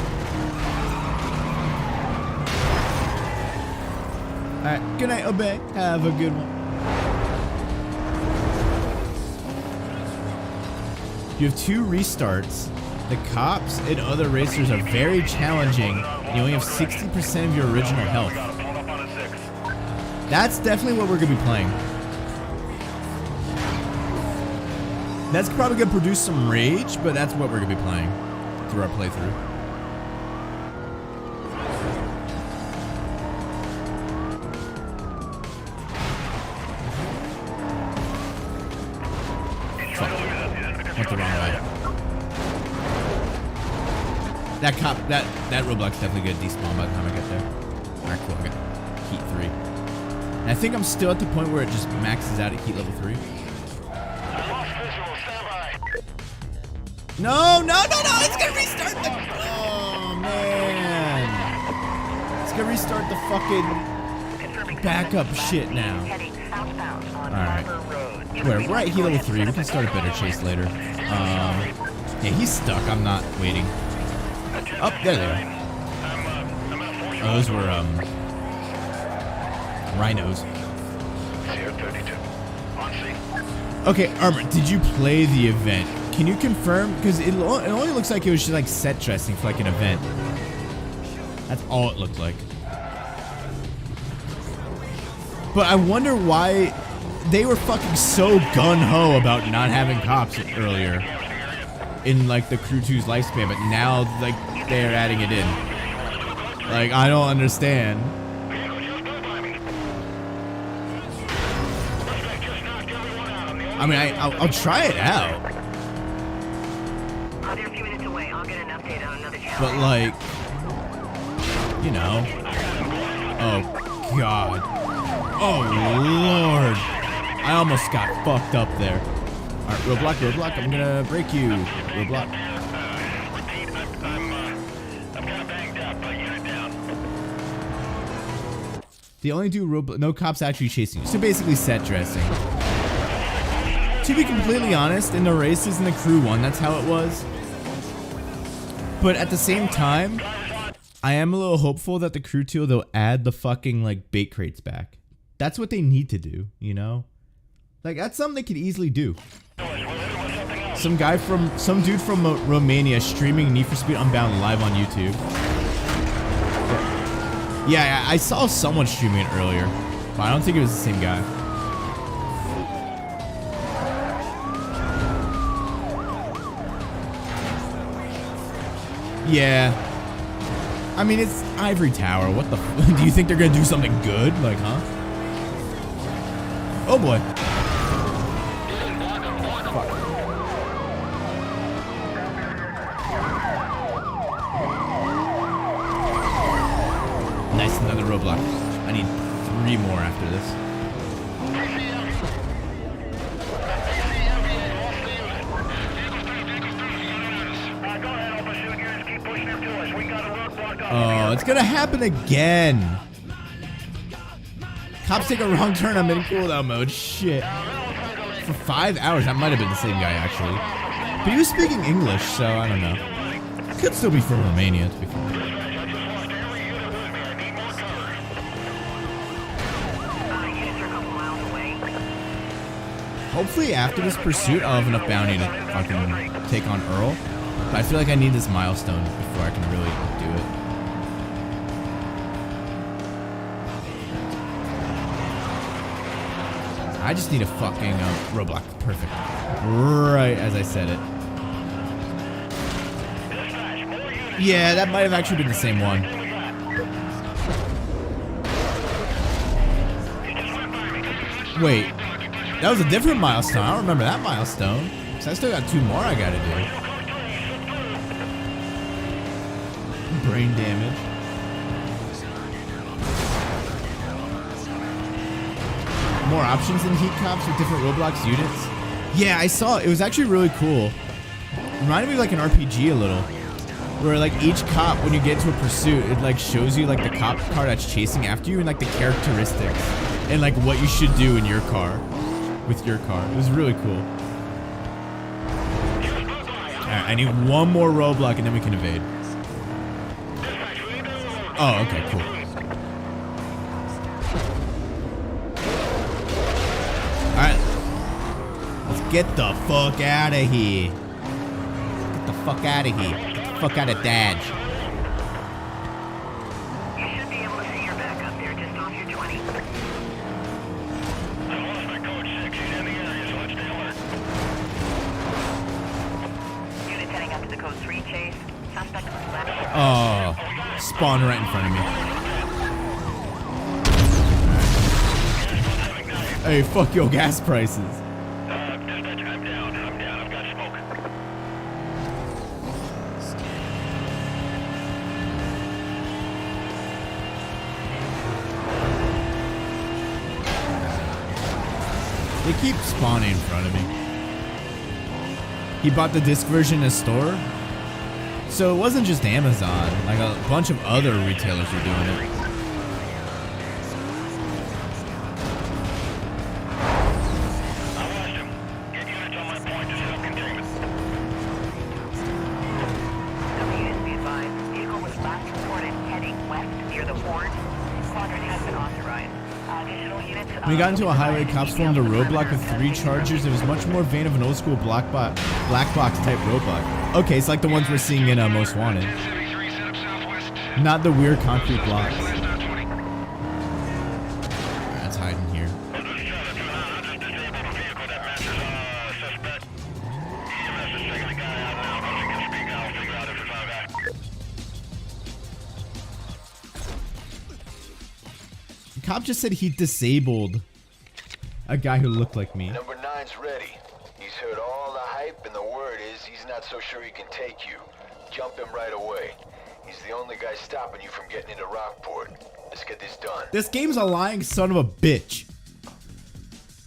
Alright, good night, Obey. Have a good one. You have 2 restarts. The cops and other racers are very challenging. You only have 60% of your original health. That's definitely what we're going to be playing. That's probably going to produce some rage, but that's what we're going to be playing through our playthrough. Went the wrong way. That cop, that roadblock's definitely gonna despawn by the time I get there. Alright, cool, I got heat 3. And I think I'm still at the point where it just maxes out at heat level 3. No, it's gonna restart the... Oh, man. It's gonna restart the fucking backup shit now. Alright. We're at heat level 3. We can start a better chase later. Yeah, he's stuck. I'm not waiting. Oh, there they are. Oh, those were, rhinos. Okay, Armor, did you play the event? Can you confirm? Because it only looks like it was just like set dressing for like an event. That's all it looked like. But I wonder why they were fucking so gun-ho about not having cops earlier in like the Crew 2's lifespan, but now like they're adding it in. Like, I don't understand. I mean, I'll try it out. They're a few minutes away. I'll get an update on another challenge. But like, you know. Oh God. Oh Lord. I almost got fucked up there. Alright, roadblock. I'm gonna break you. Roadblock. I'm kind of banged up, but unit down. The only no cops actually chasing you. So basically set dressing. To be completely honest, in the races in the Crew 1, that's how it was. But at the same time, I am a little hopeful that the Crew 2, they'll add the fucking like bait crates back. That's what they need to do, you know? Like, that's something they could easily do. Some dude from Romania streaming Need for Speed Unbound live on YouTube. Yeah, I saw someone streaming it earlier, but I don't think it was the same guy. Yeah. I mean, it's Ivory Tower. What the do you think they're gonna do something good? Like, huh? Oh boy. Fuck. Nice, another roadblock. I need 3 more after this. Oh, it's gonna happen again. Cops take a wrong turn. I'm in cooldown mode. Shit. For 5 hours. That might have been the same guy, actually. But he was speaking English, so I don't know. Could still be from Romania, to be fair. Hopefully after this pursuit, I'll have enough bounty to fucking take on Earl. But I feel like I need this milestone before I can really do it. I just need a fucking roadblock. Perfect. Right as I said it. Yeah, that might have actually been the same one. Wait. That was a different milestone. I don't remember that milestone. So I still got 2 more I gotta do. Brain damage. More options in Heat Cops with different Roblox units. Yeah, I saw it. It was actually really cool. Reminded me of like an RPG a little. Where like each cop, when you get into a pursuit, it like shows you like the cop car that's chasing after you and like the characteristics. And like what you should do in your car. With your car. It was really cool. Alright, I need 1 more roadblock and then we can evade. Oh, okay, cool. Alright. Let's get the fuck out of here. Get the fuck out of here. Get the fuck out of Dodge. You should be able to see your back up there just off your 20. I lost my code 6. He's in the area, so let's stay alert. Unit heading up to the code 3 chase. Suspect was left. Oh, spawn right in front of me. Hey, fuck your gas prices. Dispatch, I'm down. I've got smoke. They keep spawning in front of me. He bought the disc version in a store. So it wasn't just Amazon. Like a bunch of other retailers were doing it. I lost him. Get units on my point to set up containment. Units be advised. Vehicle was last reported heading west near the port. Quadrant has been authorized. Additional units. When we got into a highway, cops formed a roadblock with 3 chargers. It was much more vein of an old school black box type roadblock. Okay, it's like the ones we're seeing in Most Wanted. Not the weird concrete blocks. That's hiding here. The cop just said he disabled a guy who looked like me. Number 9's ready. He's heard all the hype, and the word is he's not so sure he can take you. Jump him right away. He's the only guy stopping you from getting into Rockport. Let's get this done. This game's a lying son of a bitch.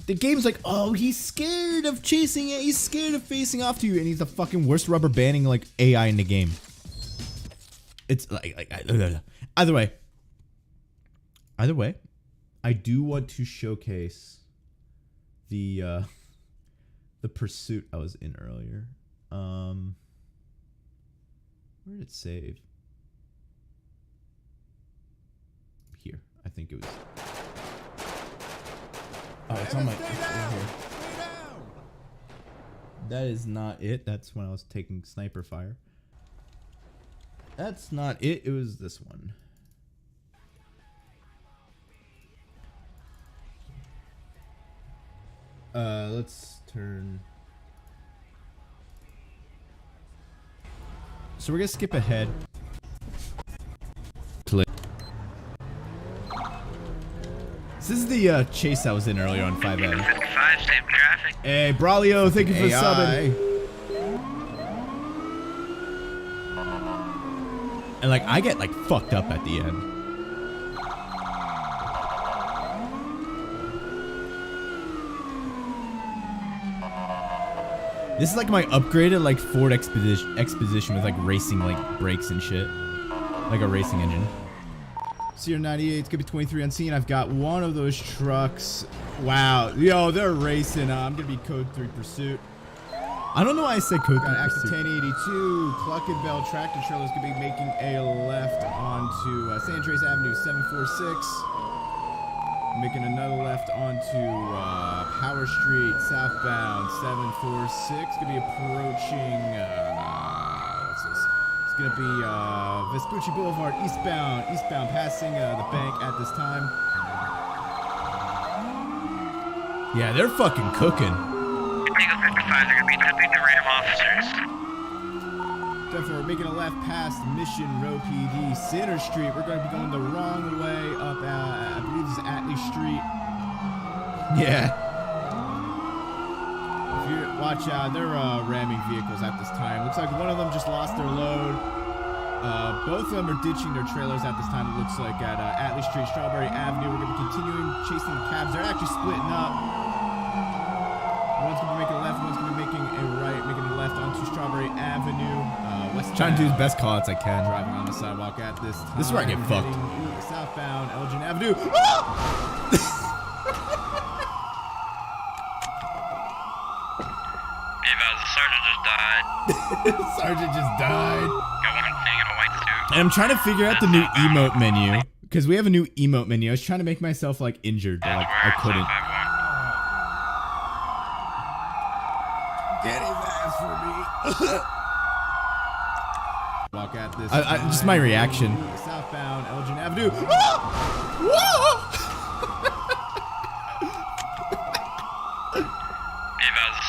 The game's like, oh, he's scared of chasing it. He's scared of facing off to you, and he's the fucking worst rubber banding like AI in the game. It's like either way. Either way, I do want to showcase the pursuit I was in earlier. Where did it save? Here, I think it was. Oh, it's on my. It's right here. That is not it. That's when I was taking sniper fire. That's not it. It was this one. Let's turn. So we're gonna skip ahead. This is the chase I was in earlier on 5M. 55, same traffic. Hey, Braulio, thank you for subbing. And like, I get like fucked up at the end. This is like my upgraded like Ford Exposition with like racing like brakes and shit. Like a racing engine. CR98, it's gonna be 23 on scene. I've got one of those trucks. Wow, yo, they're racing. I'm gonna be code 3 pursuit. I don't know why I said code 3 pursuit. 1082, Cluck and Bell tractor trailer's gonna be making a left onto San Andreas Avenue 746. Making another left onto Power Street southbound 746. Gonna be approaching what's this? It's gonna be Vespucci Boulevard eastbound passing the bank at this time. Yeah, they're fucking cooking. Eagle 55, they're gonna be tipping the random officers. Definitely making a left past Mission Row PD Center Street. We're going to be going the wrong way up, I believe this is Atlee Street. Yeah. If you watch out, they're ramming vehicles at this time. Looks like one of them just lost their load. Both of them are ditching their trailers at this time. It looks like at Atlee Street, Strawberry Avenue. We're going to be continuing chasing the cabs. They're actually splitting up. One's going to be making a left, one's going to be making a right, making a left onto Strawberry Avenue. Trying to do as best callouts I can. Driving on the sidewalk at this time. This is where I get fucked. Southbound Elgin Avenue. The sergeant just died. Sergeant just died. Got one thing in a white suit. And I'm trying to figure out the new emote menu. Because we have a new emote menu. I was trying to make myself like injured, but like I couldn't. Get his ass for me. Walk at this. Just my reaction. Southbound Elgin Avenue. The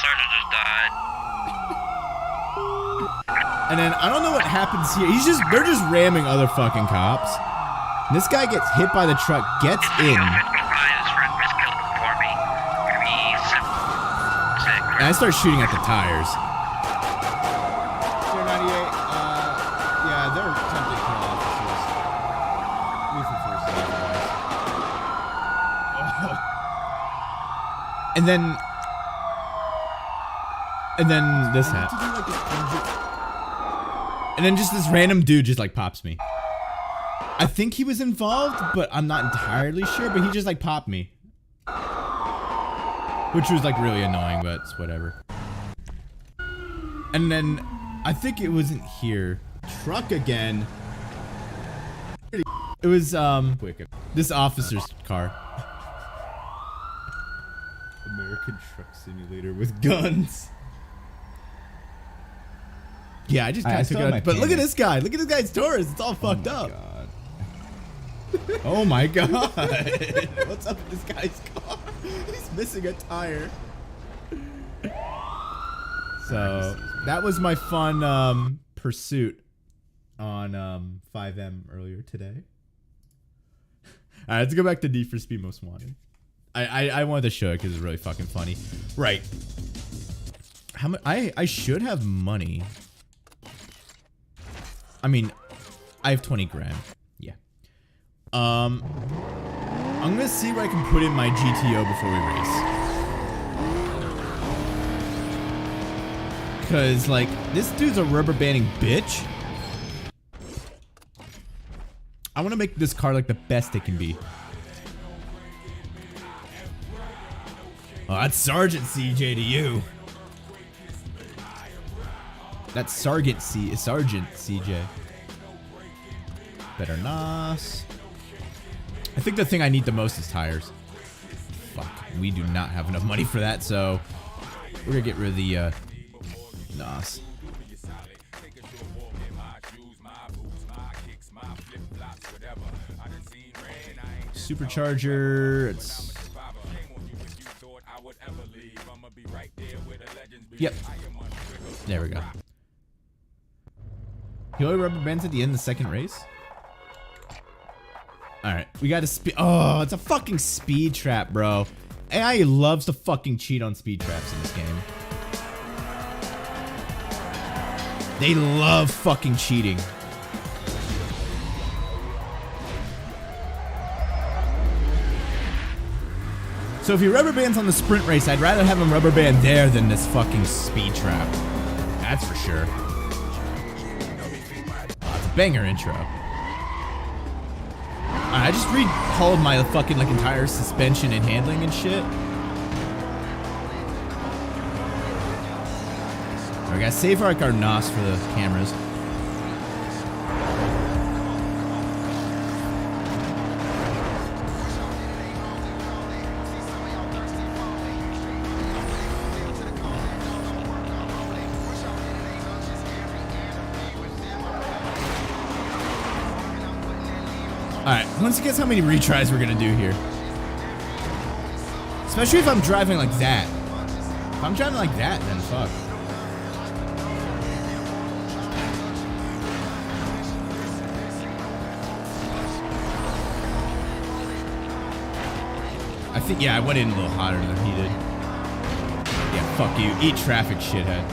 sergeant just died. And then I don't know what happens here. They're just ramming other fucking cops. And this guy gets hit by the truck, gets in. And I start shooting at the tires. Yeah, they're attempting to kill officers. Lethal force otherwise. And then this happens. And then just this random dude just like pops me. I think he was involved, but I'm not entirely sure, but he just like popped me. Which was like really annoying, but it's whatever. And then I think it wasn't here. Truck again. It was this officer's car. American Truck Simulator with guns. Yeah, I just kind of took it out. But look at this guy. Look at this guy's Taurus. It's all fucked up. God. Oh my god. What's up with this guy's car? He's missing a tire. So that was my fun pursuit on 5M earlier today. All right, let's go back to Need for Speed Most Wanted. I wanted to show it because it's really fucking funny. Right. How much? I should have money. I mean, I have 20 grand. Yeah. I'm gonna see where I can put in my GTO before we race. Cause like this dude's a rubber banding bitch. I want to make this car like the best it can be. Oh, that's Sergeant CJ to you. That's Sergeant CJ. Better NOS. I think the thing I need the most is tires. Fuck, we do not have enough money for that, so we're gonna get rid of the NOS. Supercharger. It's. Yep. There we go. He only rubber bands at the end of the second race? Alright, we got a speed. Oh, it's a fucking speed trap, bro. AI loves to fucking cheat on speed traps in this game. They love fucking cheating. So if he rubber bands on the sprint race, I'd rather have him rubber band there than this fucking speed trap. That's for sure. Oh, it's a banger intro. I just rehauled my fucking like entire suspension and handling and shit. We gotta save our NOS for the cameras. Alright, let's guess how many retries we're gonna do here. Especially if I'm driving like that. If I'm driving like that, then fuck. I think, yeah, I went in a little hotter than he did. Yeah, fuck you. Eat traffic, shithead.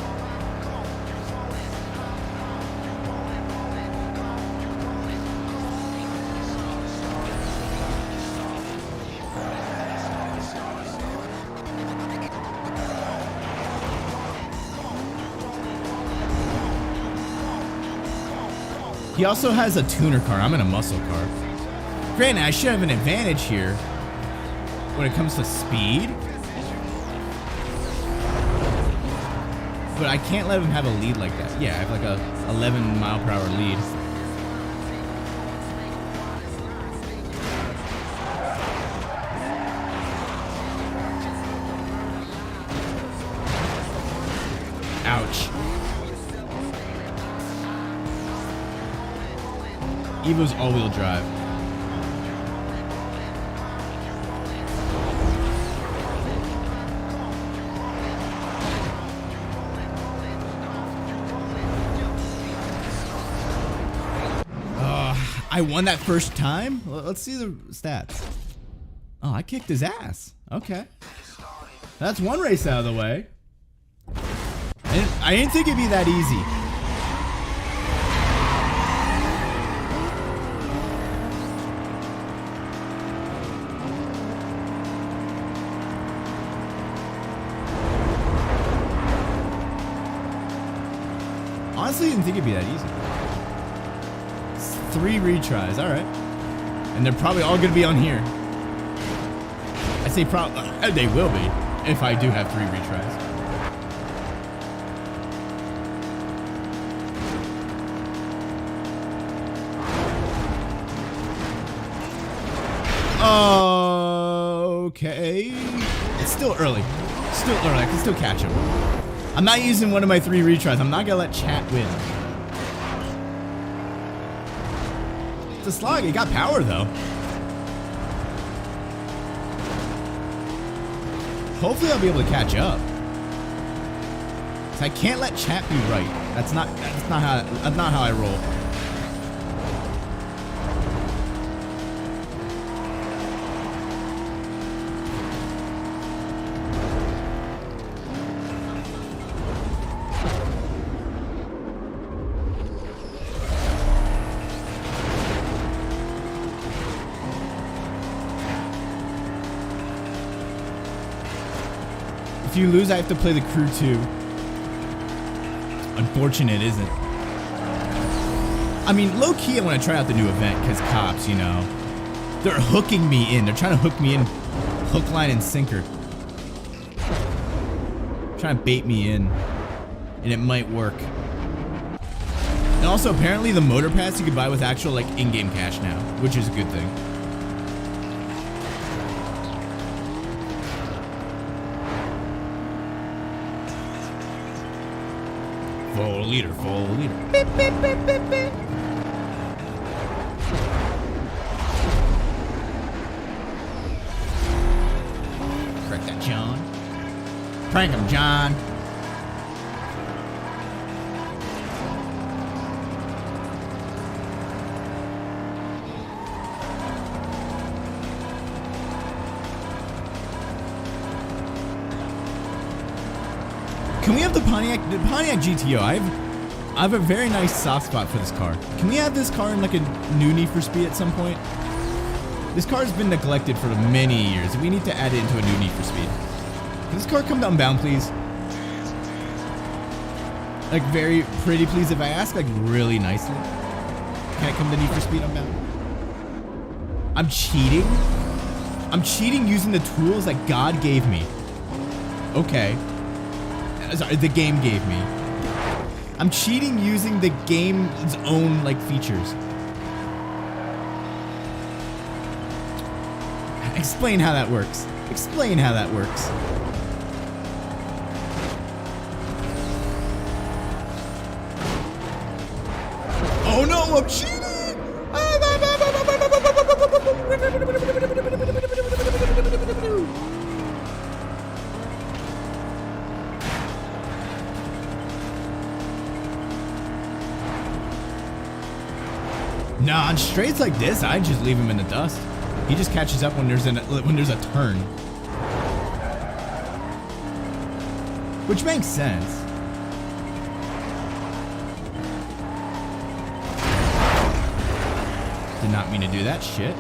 He also has a tuner car. I'm in a muscle car. Granted, I should have an advantage here when it comes to speed. But I can't let him have a lead like that. Yeah, I have like a 11 mile per hour lead. Ouch. Evo's all-wheel drive. I won that first time? Let's see the stats. Oh, I kicked his ass. Okay. That's one race out of the way. I didn't think it'd be that easy. Honestly, I didn't think it'd be that easy. 3 retries, alright. And they're probably all gonna be on here. I say probably, they will be, if I do have 3 retries. Okay. It's still early. Still early, I can still catch him. I'm not using one of my 3 retries. I'm not gonna let chat win. It's a slug. It got power though. Hopefully I'll be able to catch up. 'Cause I can't let chat be right. That's not how I roll. If you lose, I have to play the crew too. Unfortunate, isn't? I mean, low-key, I want to try out the new event because cops, you know, they're hooking me in. They're trying to hook me in, hook, line, and sinker. Trying to bait me in, and it might work. And also, apparently, the motor pass you can buy with actual like in-game cash now, which is a good thing. Full leader, full leader. Beep, beep, beep, beep, beep. Crack that, John. Prank him, John. Can we have the Pontiac GTO? I have a very nice soft spot for this car. Can we have this car in like a new Need for Speed at some point? This car has been neglected for many years, and we need to add it into a new Need for Speed. Can this car come to Unbound, please? Like, very pretty, please, if I ask, like, really nicely. Can it come to Need for Speed Unbound? I'm cheating? I'm cheating using the tools that God gave me. Okay. Sorry, the game gave me. I'm cheating using the game's own, like, features. Explain how that works. Explain how that works. Oh no, I'm cheating! Nah, on straights like this, I just leave him in the dust. He just catches up when there's a turn. Which makes sense. Did not mean to do that shit.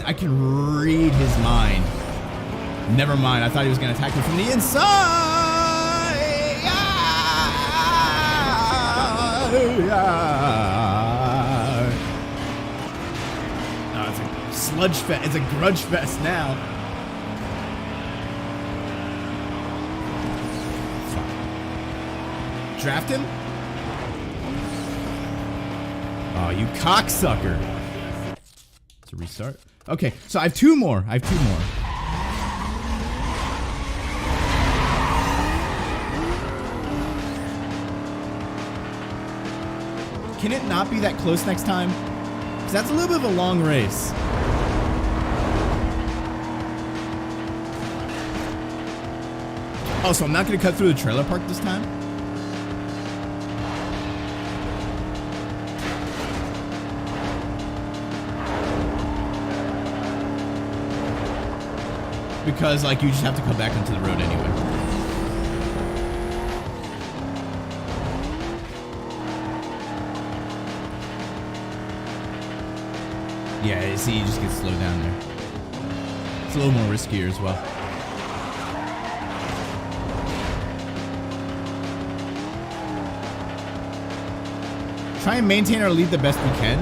I can read his mind. Never mind. I thought he was going to attack me from the inside. Oh, it's a sludge fest. It's a grudge fest now. Draft him? Oh, you cocksucker. To restart. Okay, so I have two more. Can it not be that close next time? Because that's a little bit of a long race. Oh, so I'm not going to cut through the trailer park this time? Because, like, you just have to come back onto the road anyway. Yeah, see, you just get slowed down there. It's a little more riskier as well. Try and maintain our lead the best we can.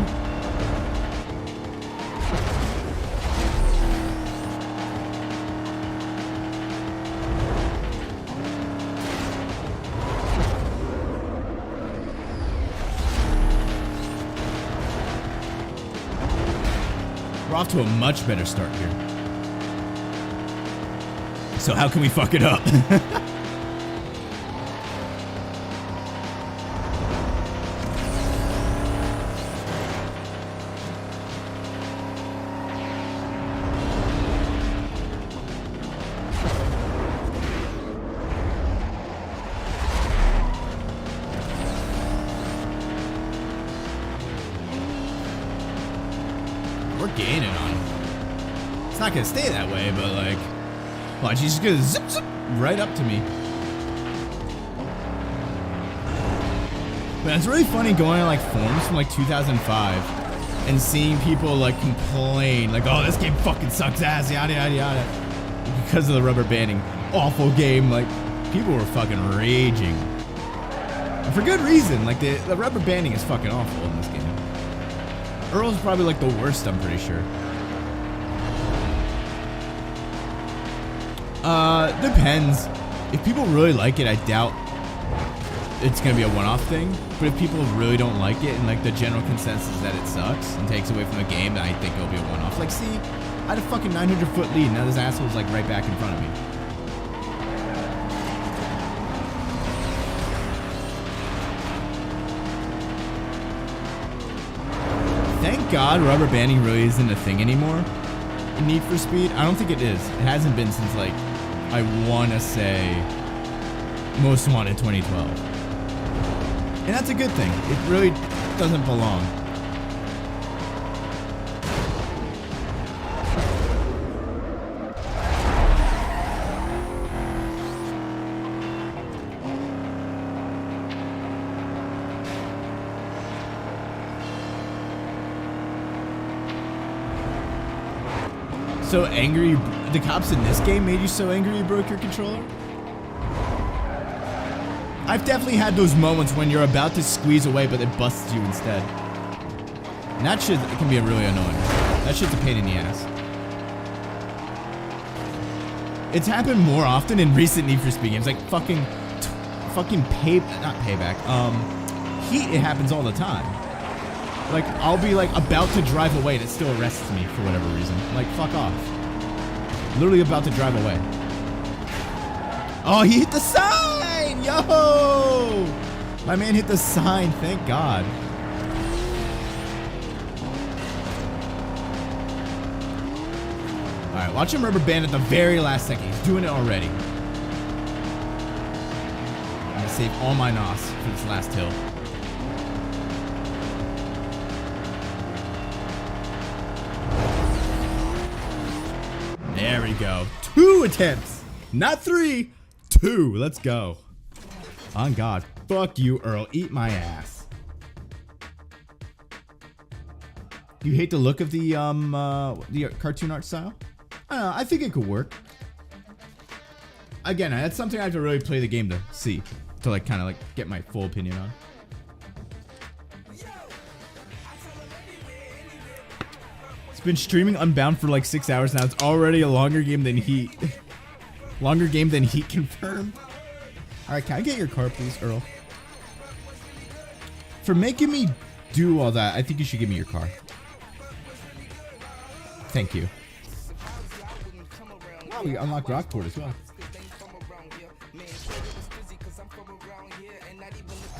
We're off to a much better start here. So how can we fuck it up? We're gaining on him. It's not gonna stay that way, but like, watch, he's just gonna zip zip right up to me. But it's really funny going on like forums from like 2005 and seeing people like complain like, oh, this game fucking sucks ass, yada yada yada, because of the rubber banding. Awful game. Like, people were fucking raging, and for good reason. Like, the rubber banding is fucking awful in this game. Earl's probably like the worst, I'm pretty sure. Depends. If people really like it, I doubt it's gonna be a one-off thing. But if people really don't like it and like the general consensus is that it sucks and takes away from the game, then I think it'll be a one-off. Like, see, I had a fucking 900-foot lead, now this asshole's like right back in front of me. Thank God rubber banding really isn't a thing anymore in Need for Speed. I don't think it is. It hasn't been since, like, I want to say Most Wanted 2012. And that's a good thing. It really doesn't belong. So angry, the cops in this game made you so angry you broke your controller? I've definitely had those moments when you're about to squeeze away but it busts you instead. And that shit can be really annoying. That shit's a pain in the ass. It's happened more often in recent Need for Speed games, like not payback, Heat, it happens all the time. Like, I'll be like about to drive away and it still arrests me for whatever reason. Like, fuck off. Literally about to drive away. Oh, he hit the sign! Yo! My man hit the sign, thank God. Alright, watch him rubber band at the very last second. He's doing it already. I'm gonna save all my NOS for this last hill. There we go. 2 attempts. Not 3. 2. Let's go. On God. Fuck you, Earl. Eat my ass. You hate the look of the cartoon art style? I don't know. I think it could work. Again, that's something I have to really play the game to see. To like kind of like get my full opinion on. Been streaming Unbound for like 6 hours now. It's already a longer game than Heat. Longer game than Heat confirmed. Alright, can I get your car, please, Earl? For making me do all that, I think you should give me your car. Thank you. Oh, we unlocked Rockport as well.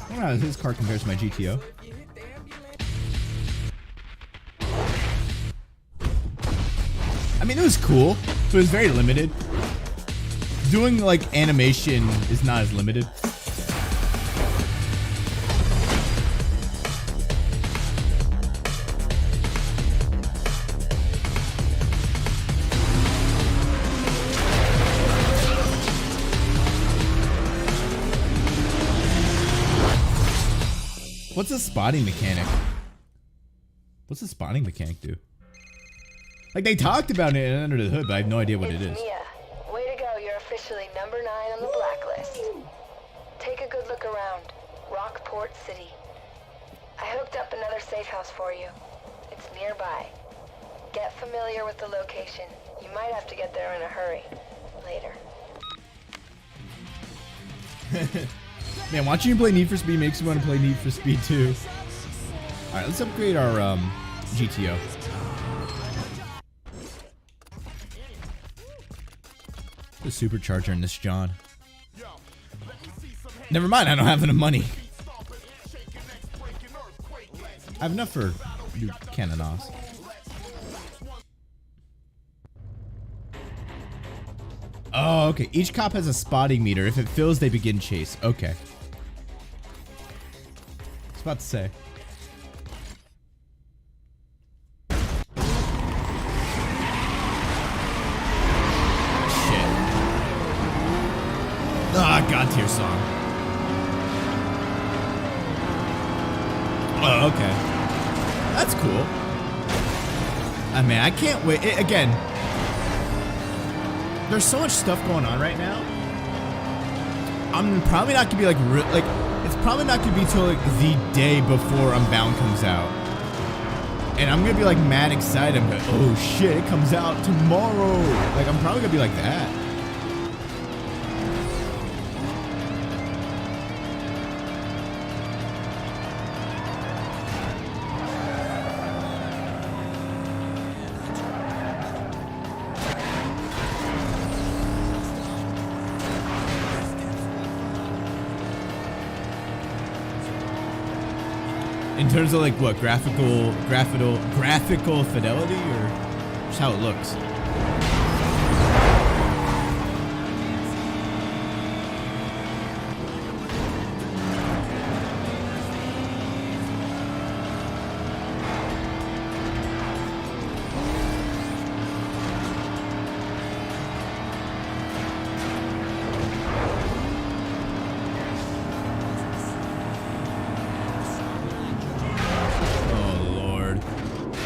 I don't know how his car compares to my GTO. I mean, it was cool, but it was very limited. Doing, like, animation is not as limited. What's a spotting mechanic? What's a spotting mechanic do? Like, they talked about it in Under the Hood, but I have no idea what it is. Mia. Way to go, you're officially number 9 on the blacklist. Take a good look around. Rockport City. I hooked up another safe house for you. It's nearby. Get familiar with the location. You might have to get there in a hurry. Later. Man, watching you play Need for Speed makes me want to play Need for Speed 2. Alright, let's upgrade our GTO. The supercharger in this John. Never mind, I don't have enough money. I have enough for new cannons. Oh, okay. Each cop has a spotting meter. If it fills, they begin chase. Okay. I was about to say. God tier song. Oh, okay. That's cool. I mean, I can't wait. Again, there's so much stuff going on right now. I'm probably not gonna be like, it's probably not gonna be till like the day before Unbound comes out. And I'm gonna be like mad excited. I'm like, oh shit, it comes out tomorrow. Like, I'm probably gonna be like that. In terms of like what, graphical fidelity, or just how it looks?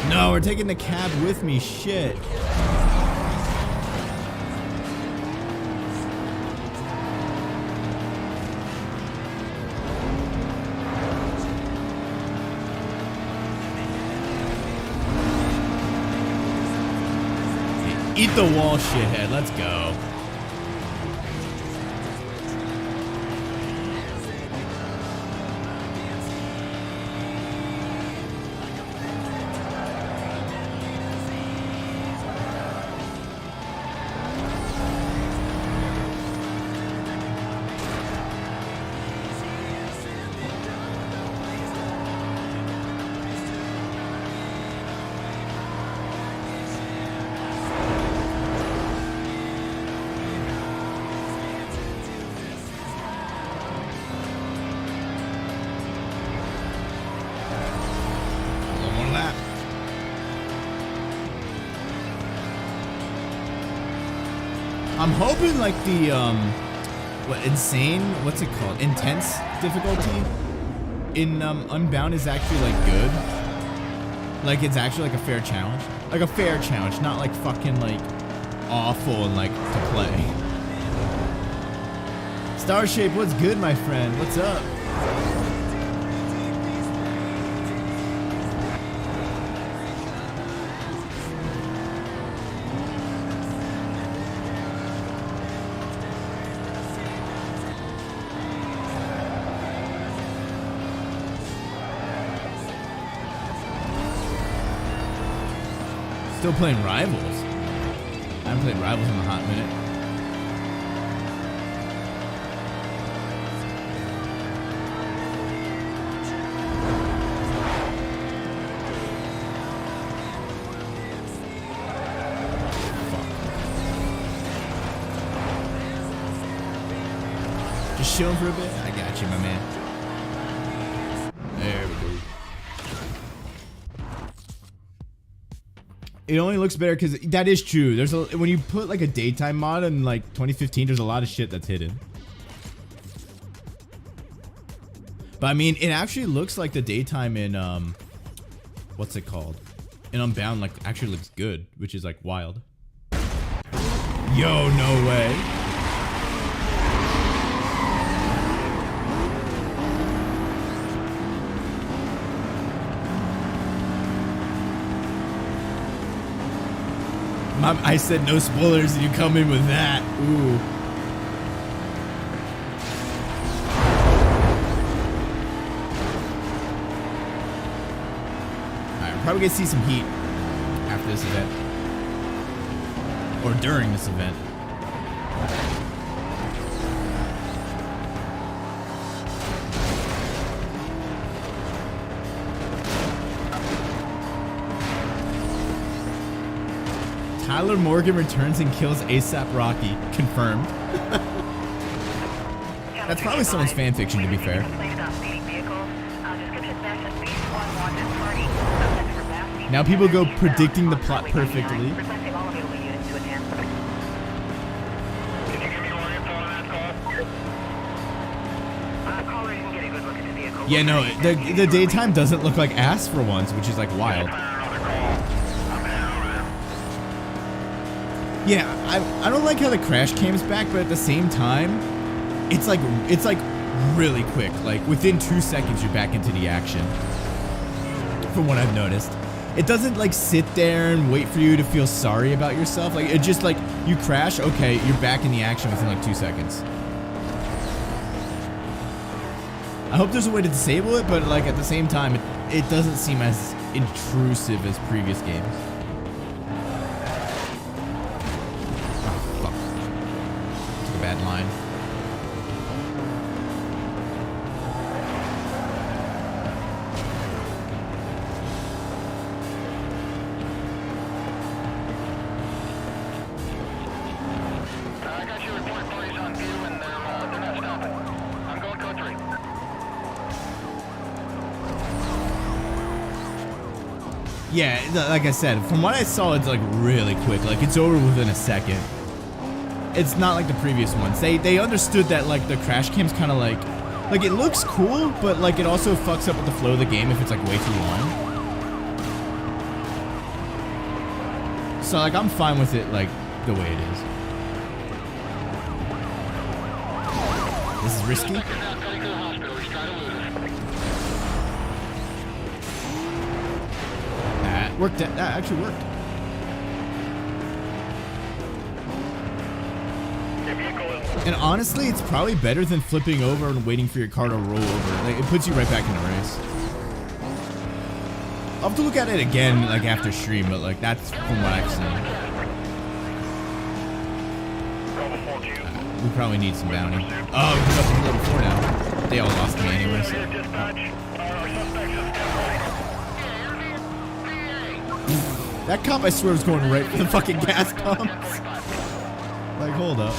No, we're taking the cab with me. Shit. Eat the wall, shithead. Let's go. I'm hoping like the what's it called? Intense difficulty in Unbound is actually like good. Like it's actually like a fair challenge. Like a fair challenge, not like fucking like awful and like to play. Starshape, what's good, my friend? What's up? Still playing Rivals. I haven't played Rivals in a hot minute. Fuck. Just chilling for a bit? I got you, my man. There we go. It only looks better because that is true. There's a, when you put like a daytime mod in like 2015, there's a lot of shit that's hidden. But I mean, it actually looks like the daytime in what's it called? In Unbound, like actually looks good, which is like wild. Yo, no way. I said no spoilers and you come in with that. Ooh. Alright, we're probably gonna see some heat after this event. Or during this event. Tyler Morgan returns and kills ASAP Rocky. Confirmed. That's probably someone's fanfiction, to be fair. Now people go predicting the plot perfectly. Yeah, no, the daytime doesn't look like ass for once, which is like wild. Yeah, I don't like how the crash cam's back, but at the same time, it's like really quick. Like within 2 seconds, you're back into the action. From what I've noticed, it doesn't like sit there and wait for you to feel sorry about yourself. Like it just like you crash, okay, you're back in the action within like 2 seconds. I hope there's a way to disable it, but like at the same time, it doesn't seem as intrusive as previous games. Bad line. Yeah, like I said, from what I saw, it's like really quick. Like it's over within a second. It's not like the previous ones. They understood that like the crash cam's kind of like it looks cool, but like it also fucks up with the flow of the game if it's like way too long. So like I'm fine with it like the way it is. This is risky. That worked. That actually worked. And honestly, it's probably better than flipping over and waiting for your car to roll over. Like, it puts you right back in the race. I'll have to look at it again, like, after stream, but, like, that's from what I've seen. We probably need some bounty. Oh, we're up to level 4 now. They all lost me anyway, so. That cop, I swear, was going right for the fucking gas pumps. Like, hold up.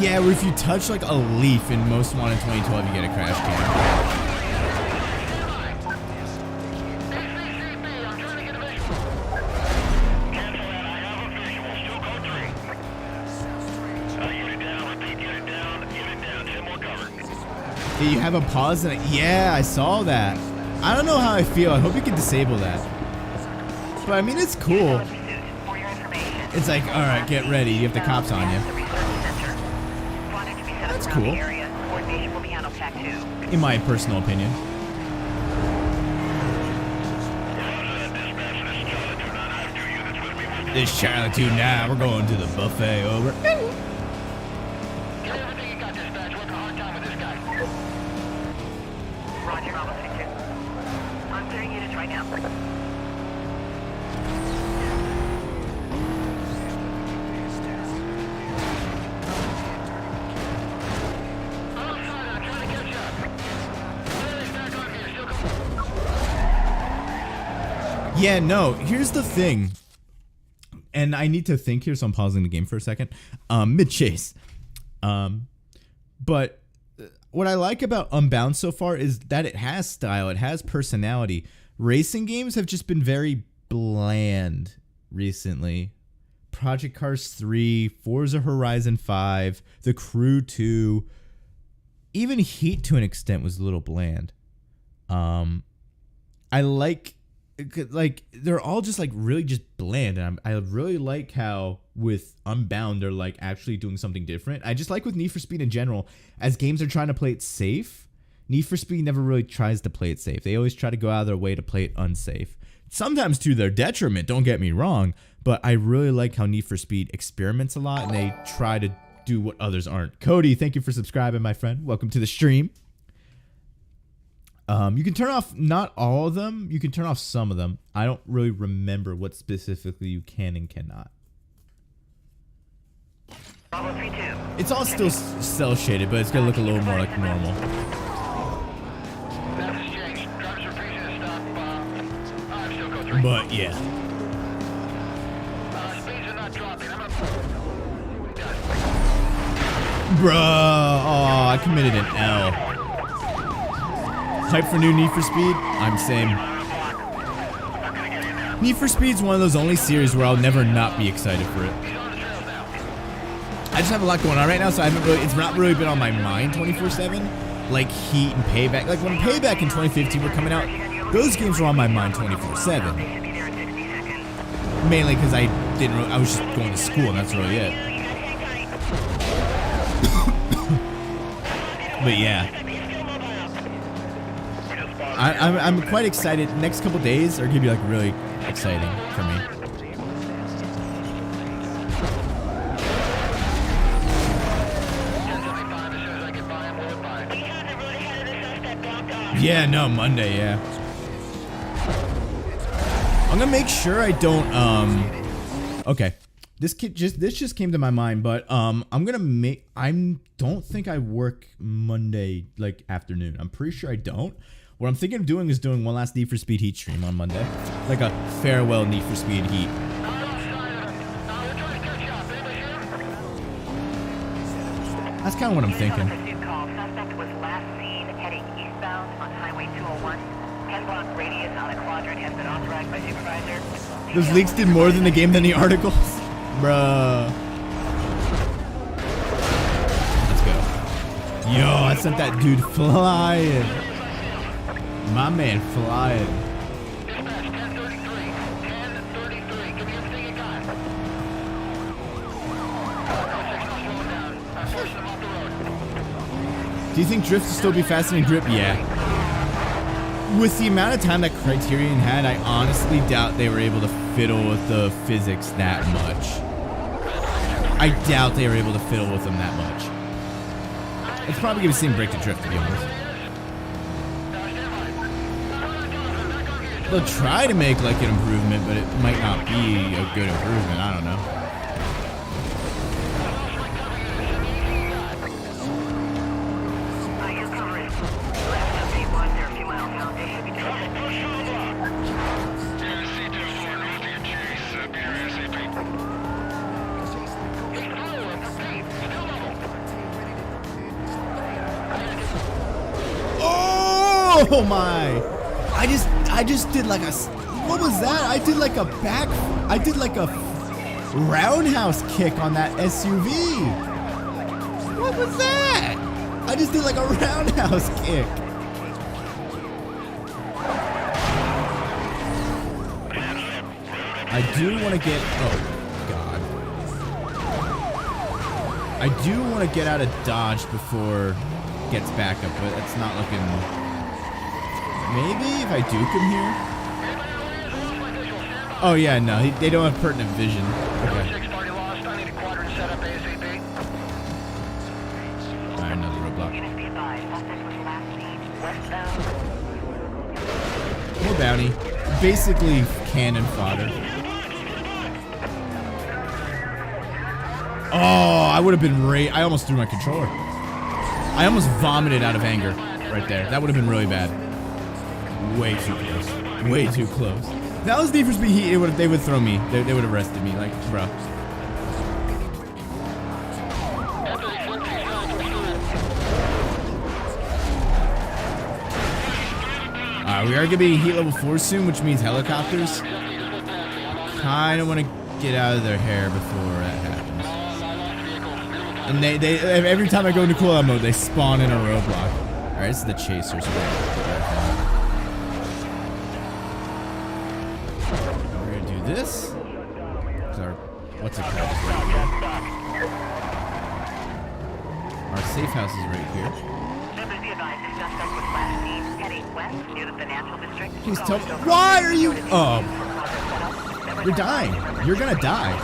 Yeah, where if you touch like a leaf in Most Wanted 2012, you get a crash cam. Yeah, you have a pause and yeah, I saw that. I don't know how I feel. I hope you can disable that. But I mean, it's cool. It's like, all right, get ready. You have the cops on you. That's cool. In my personal opinion. This Charlie 2-9, we're going to the buffet. Over. Roger, almost 2. I'm clearing units right now. Yeah, no, here's the thing. And I need to think here, so I'm pausing the game for a second. Mid-chase. But what I like about Unbound so far is that it has style, it has personality. Racing games have just been very bland recently. Project Cars 3, Forza Horizon 5, The Crew 2, even Heat to an extent was a little bland. I like they're all just like really just bland, and I really like how with Unbound they're like actually doing something different. I just like with Need for Speed in general, as games are trying to play it safe, Need for Speed never really tries to play it safe. They always try to go out of their way to play it unsafe. Sometimes to their detriment, don't get me wrong, but I really like how Need for Speed experiments a lot and they try to do what others aren't. Cody, thank you for subscribing, my friend. Welcome to the stream. You can turn off not all of them. You can turn off some of them. I don't really remember what specifically you can and cannot. It's all still cell shaded, but it's gonna look a little more like normal. But yeah. Bruh, oh, I committed an L. Hype for new Need for Speed? I'm same. Need for Speed's one of those only series where I'll never not be excited for it. I just have a lot going on right now, so I haven't really, it's not really been on my mind 24/7. Like Heat and Payback. Like when Payback in 2015 were coming out, those games were on my mind 24/7. Mainly because I was just going to school and that's really it. But yeah. I'm quite excited. Next couple days are gonna be like really exciting for me. Yeah, no, Monday, yeah. I'm gonna make sure I don't okay. This just came to my mind, but I don't think I work Monday like afternoon. I'm pretty sure I don't. What I'm thinking of doing is doing one last Need for Speed Heat stream on Monday. Like a farewell Need for Speed Heat. That's kind of what I'm thinking. Pursuit call. Suspect was last seen heading eastbound on Highway 201. 10-block radius on a quadrant has been authorized by supervisor. Those leaks did more than the game than the articles. Bruh. Let's go. Yo, I sent that dude flying. My man flying. Dispatch 1033. 1033. Give me everything you got. 6 slowing down. I'm forcing them off the road. Do you think drift will still be faster than grip? Yeah. With the amount of time that Criterion had, I honestly doubt they were able to fiddle with the physics that much. I doubt they were able to fiddle with them that much. It's probably gonna be the same break to drift, to be honest. They'll try to make like an improvement, but it might not be a good improvement. I don't know. You're covering. Last update was they're a few miles out. They should be doing it. Oh my! I just did like a, what was that? I did like a roundhouse kick on that SUV. What was that? I just did like a roundhouse kick. I do want to get, oh God. I do want to get out of Dodge before it gets back up, but it's not looking. Maybe if I do come here. Oh yeah, no, they don't have pertinent vision. Okay. Alright, another roadblock. Units be advised. Suspect was last seen westbound. More bounty. Basically cannon fodder. Oh, I would have been I almost threw my controller. I almost vomited out of anger right there. That would have been really bad. Way too close. Way too close. If that was Need for Speed Heat, they would throw me. They would have arrested me. Like, bro. We are gonna be Heat level 4 soon, which means helicopters. Kinda wanna get out of their hair before that happens. And they every time I go into cooldown mode, they spawn in a roadblock. Alright, this is the chasers. We're gonna do this. What's it called? Is right here. Our safe house is right here. Members be advised, the suspect was last seen heading west near the financial district. Please tell me. Why are you? Oh. You're dying. You're gonna die.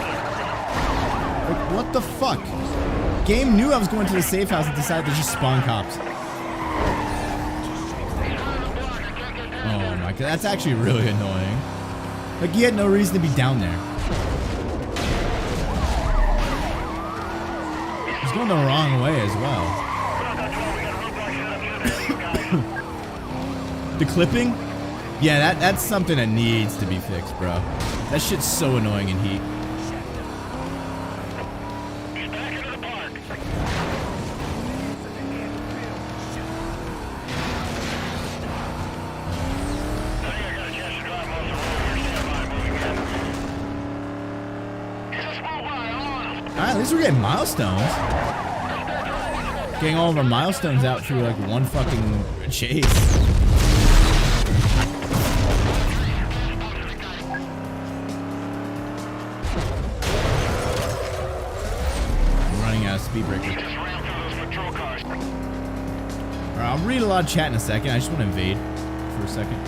Like, what the fuck? Game knew I was going to the safe house and decided to just spawn cops. Oh my god, that's actually really annoying. Like, he had no reason to be down there. He's going the wrong way as well. The clipping? Yeah, that's something that needs to be fixed, bro. That shit's so annoying in Heat. Alright, at least we're getting milestones. Getting all of our milestones out through like one fucking chase. I'm running out of speed breaker. Alright, I'll read a lot of chat in a second. I just want to invade for a second.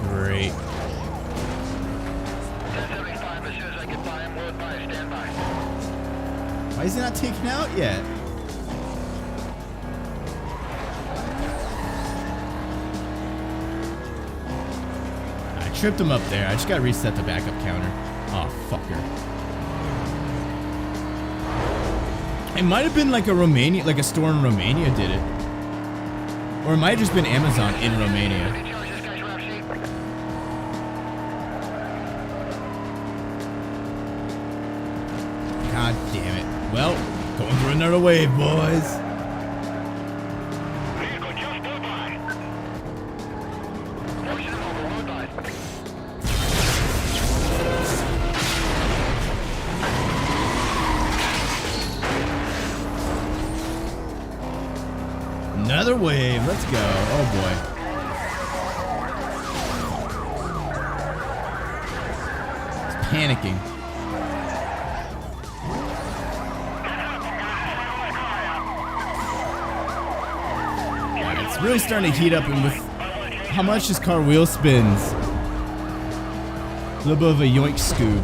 Great. Why is he not taken out yet? I tripped him up there. I just gotta reset the backup counter. Oh, fucker. It might have been like a Romania, like a store in Romania did it. Or it might have just been Amazon in Romania. God damn it. Well, going for another wave, boys. Vehicle just blew by. Portion over, road by. Another wave. Let's go. Oh boy. It's panicking. Yeah, it's really starting to heat up, and with how much this car wheel spins, a little bit of a yoink scoob.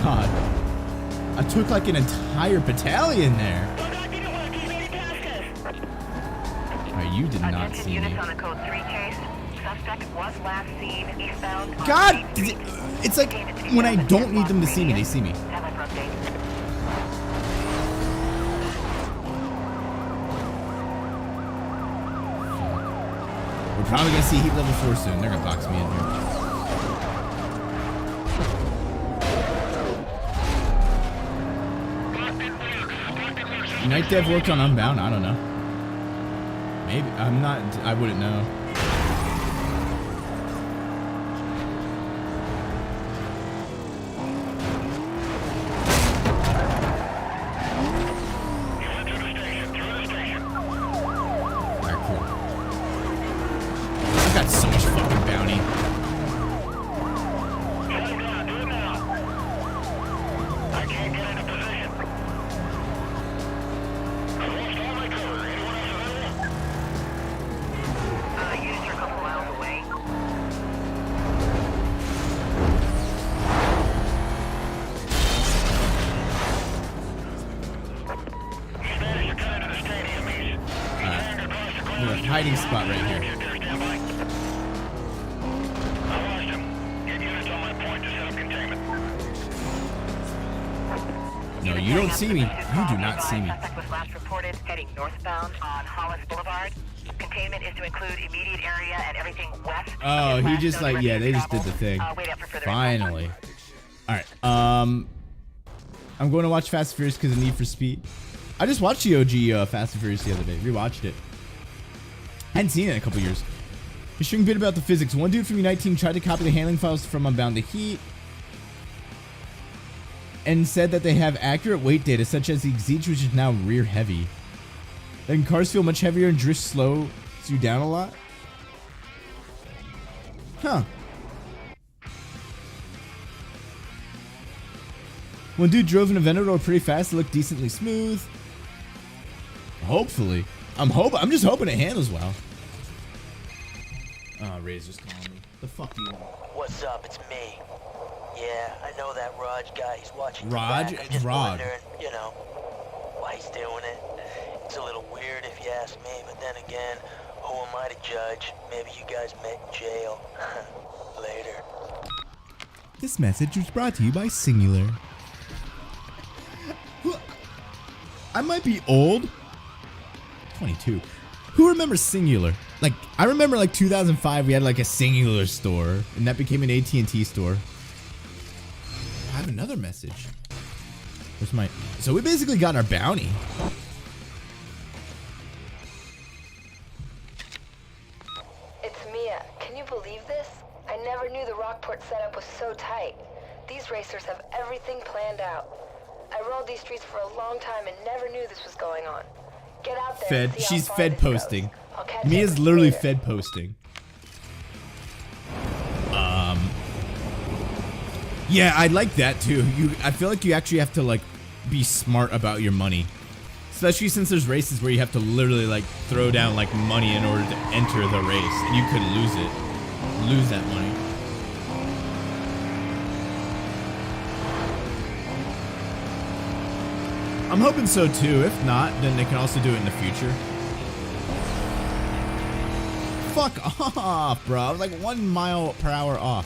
God, I took like an entire battalion there. Alright, you did not see me. Units on the code 3 chase. Suspect was last seen eastbound. God, it's like when I don't need them to see me, they see me. We're probably gonna see heat level 4 soon. They're gonna box me in here. Might Dev work on Unbound? I don't know. Maybe. I'm not. I wouldn't know. Alright, cool. I've got so much fucking bounty. I can't get into position. I've lost all my cover. Anyone else available? Units are a couple miles away. Spanish are coming to the stadium, East. There's a hiding spot right here. Stand by. I lost him. Get units on my point to set up containment. No, you don't see me. You do not see me. Suspect was last reported heading northbound on Hollis Boulevard. Containment is to include immediate area and everything west. Oh, and he west just of like, the yeah, they just did travel. the thing. Wait up for further Finally. Alright, I'm going to watch Fast and Furious because of Need for Speed. I just watched the OG Fast and Furious the other day. Rewatched it. Hadn't seen it in a couple years. A string bit about the physics. One dude from Unite Team tried to copy the handling files from Unbound to Heat and said that they have accurate weight data such as the Exige, which is now rear heavy. Then cars feel much heavier and drift slows you down a lot. Huh. One dude drove an Aventador pretty fast. It looked decently smooth. Hopefully. I'm just hoping it handles well. Oh, Razor's calling me. The fuck do you want? What's up? It's me. Yeah, I know that Raj guy. He's watching. Raj? I'm It's just Rod. wondering, you know, why he's doing it. It's a little weird if you ask me, but then again, who am I to judge? Maybe you guys met in jail. Later. This message was brought to you by Singular. I might be old. 22. Who remembers Singular? Like, I remember like 2005 we had like a Singular store and that became an AT&T store. I have another message. Where's my... So we basically got our bounty. It's Mia. Can you believe this? I never knew the Rockport setup was so tight. These racers have everything planned out. I rode these streets for a long time and never knew this was going on. Get out there and Fed. see how She's far fed this goes. posting. I'll catch up Mia's with you literally later. fed posting. Yeah, I like that too. I feel like you actually have to like be smart about your money. Especially since there's races where you have to literally like throw down like money in order to enter the race. And you could lose it. Lose that money. I'm hoping so too. If not, then they can also do it in the future. Fuck off, bro. I was like 1 mile per hour off.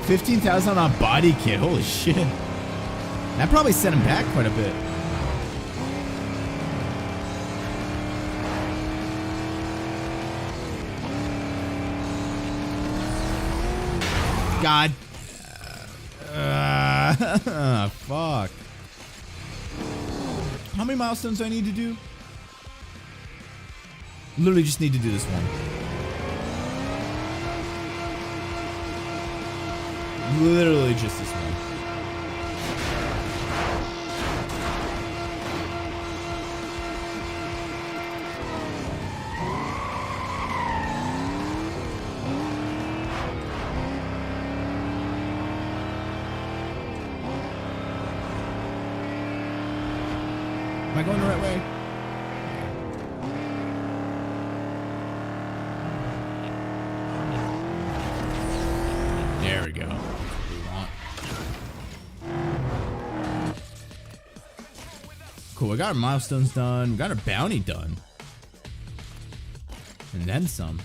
$15,000 on a body kit. Holy shit. That probably set him back quite a bit. God. Fuck. How many milestones do I need to do? Literally just need to do this one. Literally just this one. Am I going the right way? There we go. Cool, we got our milestones done. We got our bounty done. And then some.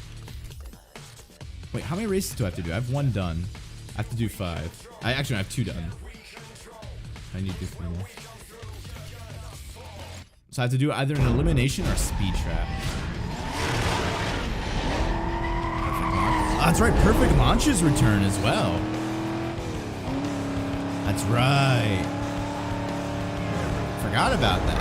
Wait, how many races do I have to do? I have 1 done. I have to do 5. I actually have 2 done. I need to do 3 more. So I have to do either an elimination or a speed trap. Oh, that's right, perfect launches return as well. That's right. Forgot about that.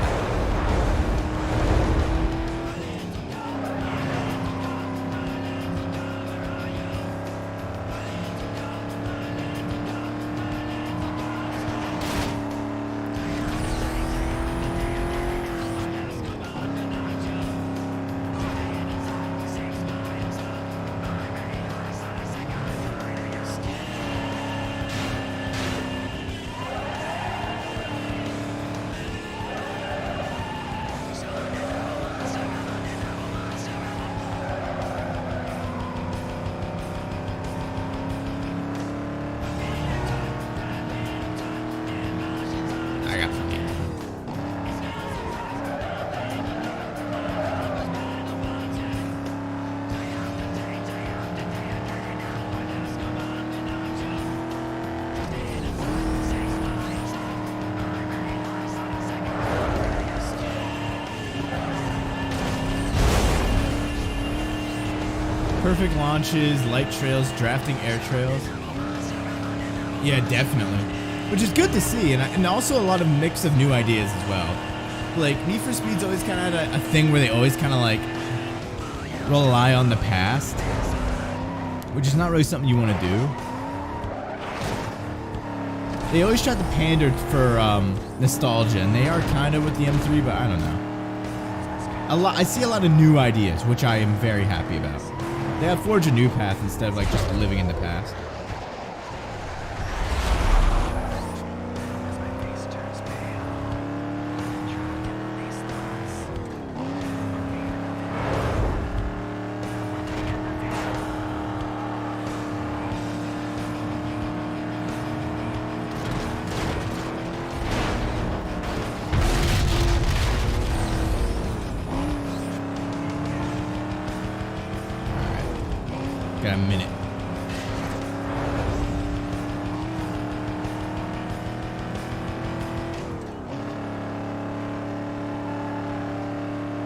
Perfect launches, light trails, drafting air trails. Yeah, definitely. Which is good to see, and also a lot of mix of new ideas as well. Like, Need for Speed's always kind of had a thing where they always kind of like rely on the past, which is not really something you want to do. They always try to pander for nostalgia, and they are kind of with the M3, but I don't know. I see a lot of new ideas, which I am very happy about. They have forged a new path instead of like just living in the past. Got a minute.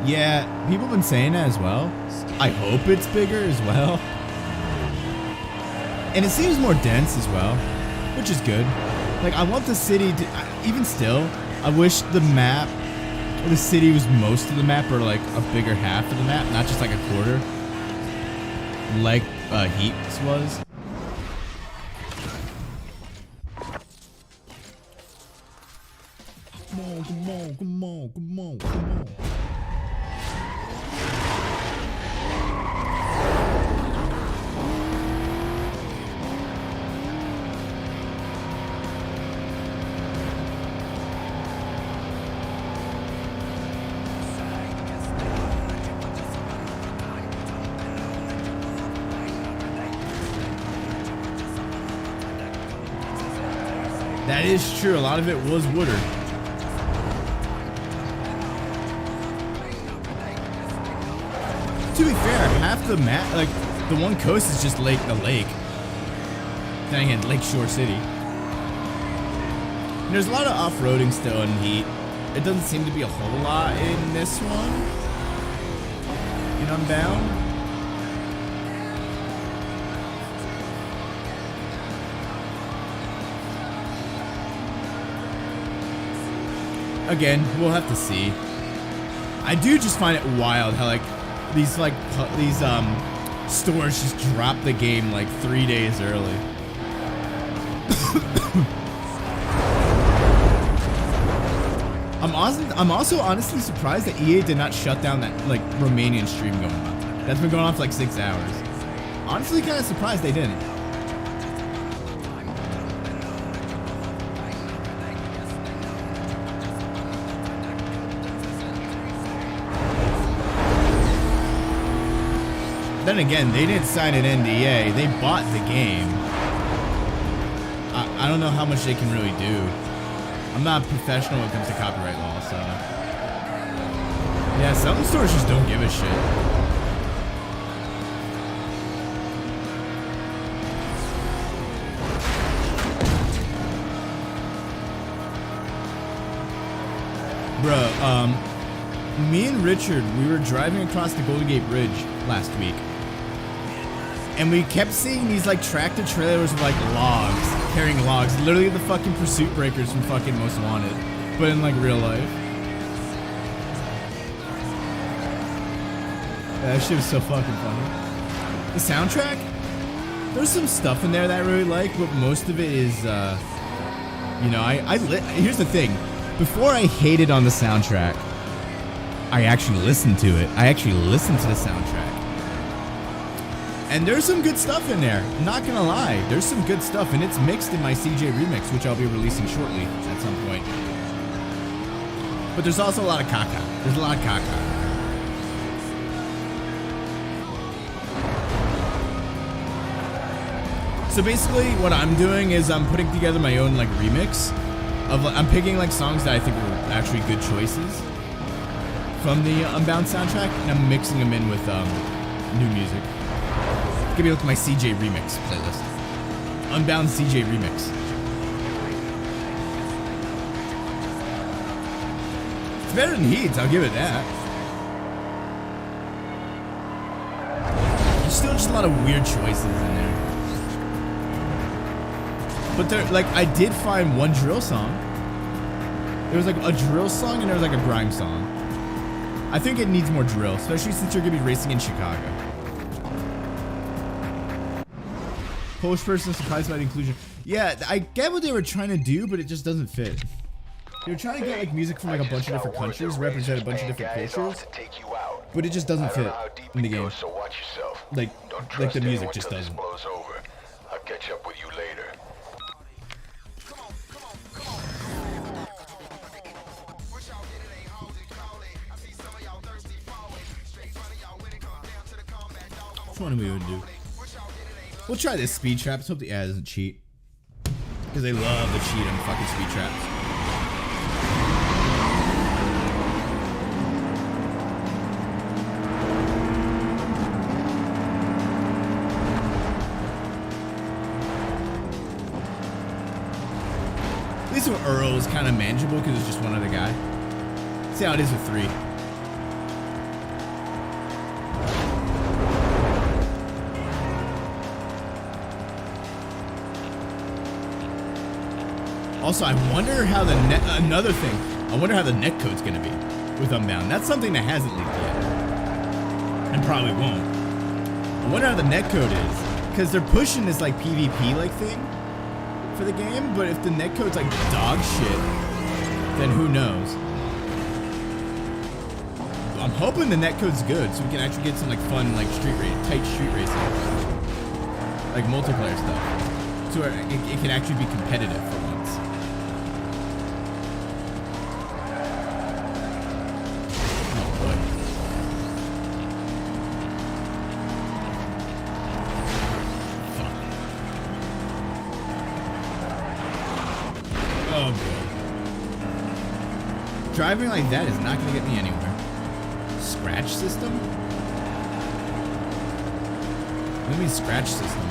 Yeah, people have been saying that as well. I hope it's bigger as well. And it seems more dense as well, which is good. Like, I want the city to, even still, I wish the map, the city was most of the map or like a bigger half of the map, not just like a quarter. Like Heaps was. Come on, come on, come on, come on, come on. That is true. A lot of it was Woodard. To be fair, half the map, like the one coast is just the lake. Then again, Lakeshore City. And there's a lot of off-roading still in Heat. It doesn't seem to be a whole lot in this one. In Unbound. Again, we'll have to see. I do just find it wild how these stores just drop the game like 3 days early. I'm also honestly surprised that EA did not shut down that like Romanian stream going on. That's been going on for like 6 hours. Honestly, kind of surprised they didn't. Then again, they didn't sign an NDA. They bought the game. I don't know how much they can really do. I'm not a professional when it comes to copyright law, so... Yeah, some stores just don't give a shit. Bro, me and Richard, we were driving across the Golden Gate Bridge last week. And we kept seeing these like tractor trailers with like logs, carrying logs, literally the fucking pursuit breakers from fucking Most Wanted, but in like real life. That shit was so fucking funny. The soundtrack, there's some stuff in there that I really like, but most of it is, you know, here's the thing. Before I hated on the soundtrack, I actually listened to it. I actually listened to the soundtrack. And there's some good stuff in there. I'm not gonna lie. There's some good stuff, and it's mixed in my CJ remix, which I'll be releasing shortly at some point. But there's also a lot of caca. There's a lot of caca. So basically, what I'm doing is I'm putting together my own like remix of. I'm picking like songs that I think were actually good choices from the Unbound soundtrack, and I'm mixing them in with new music. It's gonna be like my CJ remix playlist. Unbound CJ remix. It's better than Heat's, I'll give it that. There's still just a lot of weird choices in there. But there, like, I did find one drill song. There was like a drill song and there was like a grime song. I think it needs more drill, especially since you're gonna be racing in Chicago. Polish person surprised by the inclusion. Yeah, I get what they were trying to do, but it just doesn't fit. They were trying to get like music from like a bunch of different countries, represent a bunch of different cultures, but it just doesn't fit in the game. Like the music just doesn't. I'll catch up with you later. Which one do we even do? We'll try this speed trap. Let's hope the ad doesn't cheat. Because they love the cheat on fucking speed traps. At least with Earl is kind of manageable because it's just one other guy. See how it is with 3. Also, I wonder how the another thing. I wonder how the netcode's gonna be with Unbound. That's something that hasn't leaked yet, and probably won't. I wonder how the netcode is, because they're pushing this like PvP like thing for the game. But if the netcode's like dog shit, then who knows? I'm hoping the netcode's good, so we can actually get some like fun like tight street racing, like multiplayer stuff, so it can actually be competitive for once. Oh boy. Driving like that is not gonna get me anywhere. Scratch system? What do you mean scratch system?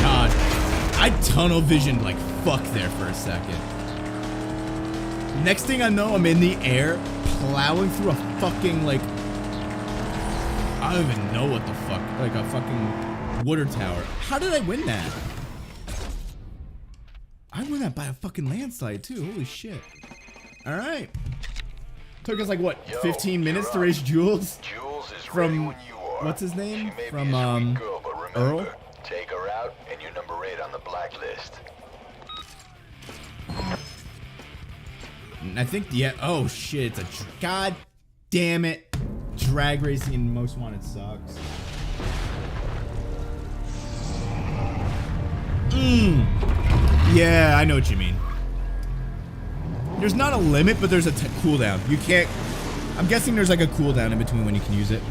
God, I tunnel visioned like fuck there for a second. Next thing I know, I'm in the air, plowing through a fucking, like, I don't even know what the fuck, like a fucking water tower. How did I win that? I won that by a fucking landslide, too. Holy shit. Alright. Took us, like, what, 15 minutes to race Jules? Jules is From, ready when you are. what's his name? She may From, be a sweet girl, but remember, Earl? take her out and you're number 8 on the blacklist. I think, yeah, oh shit, it's a, god damn it. Drag racing in Most Wanted sucks. Yeah, I know what you mean. There's not a limit, but there's a cooldown. You can't, I'm guessing there's like a cooldown in between when you can use it.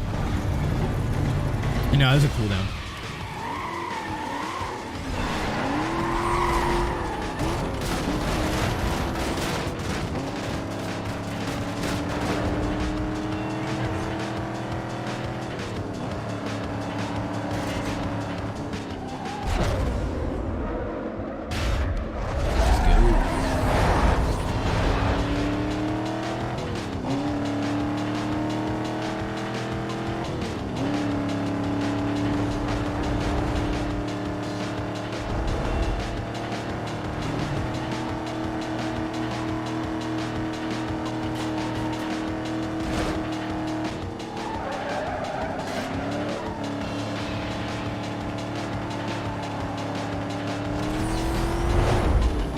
No, there's a cooldown.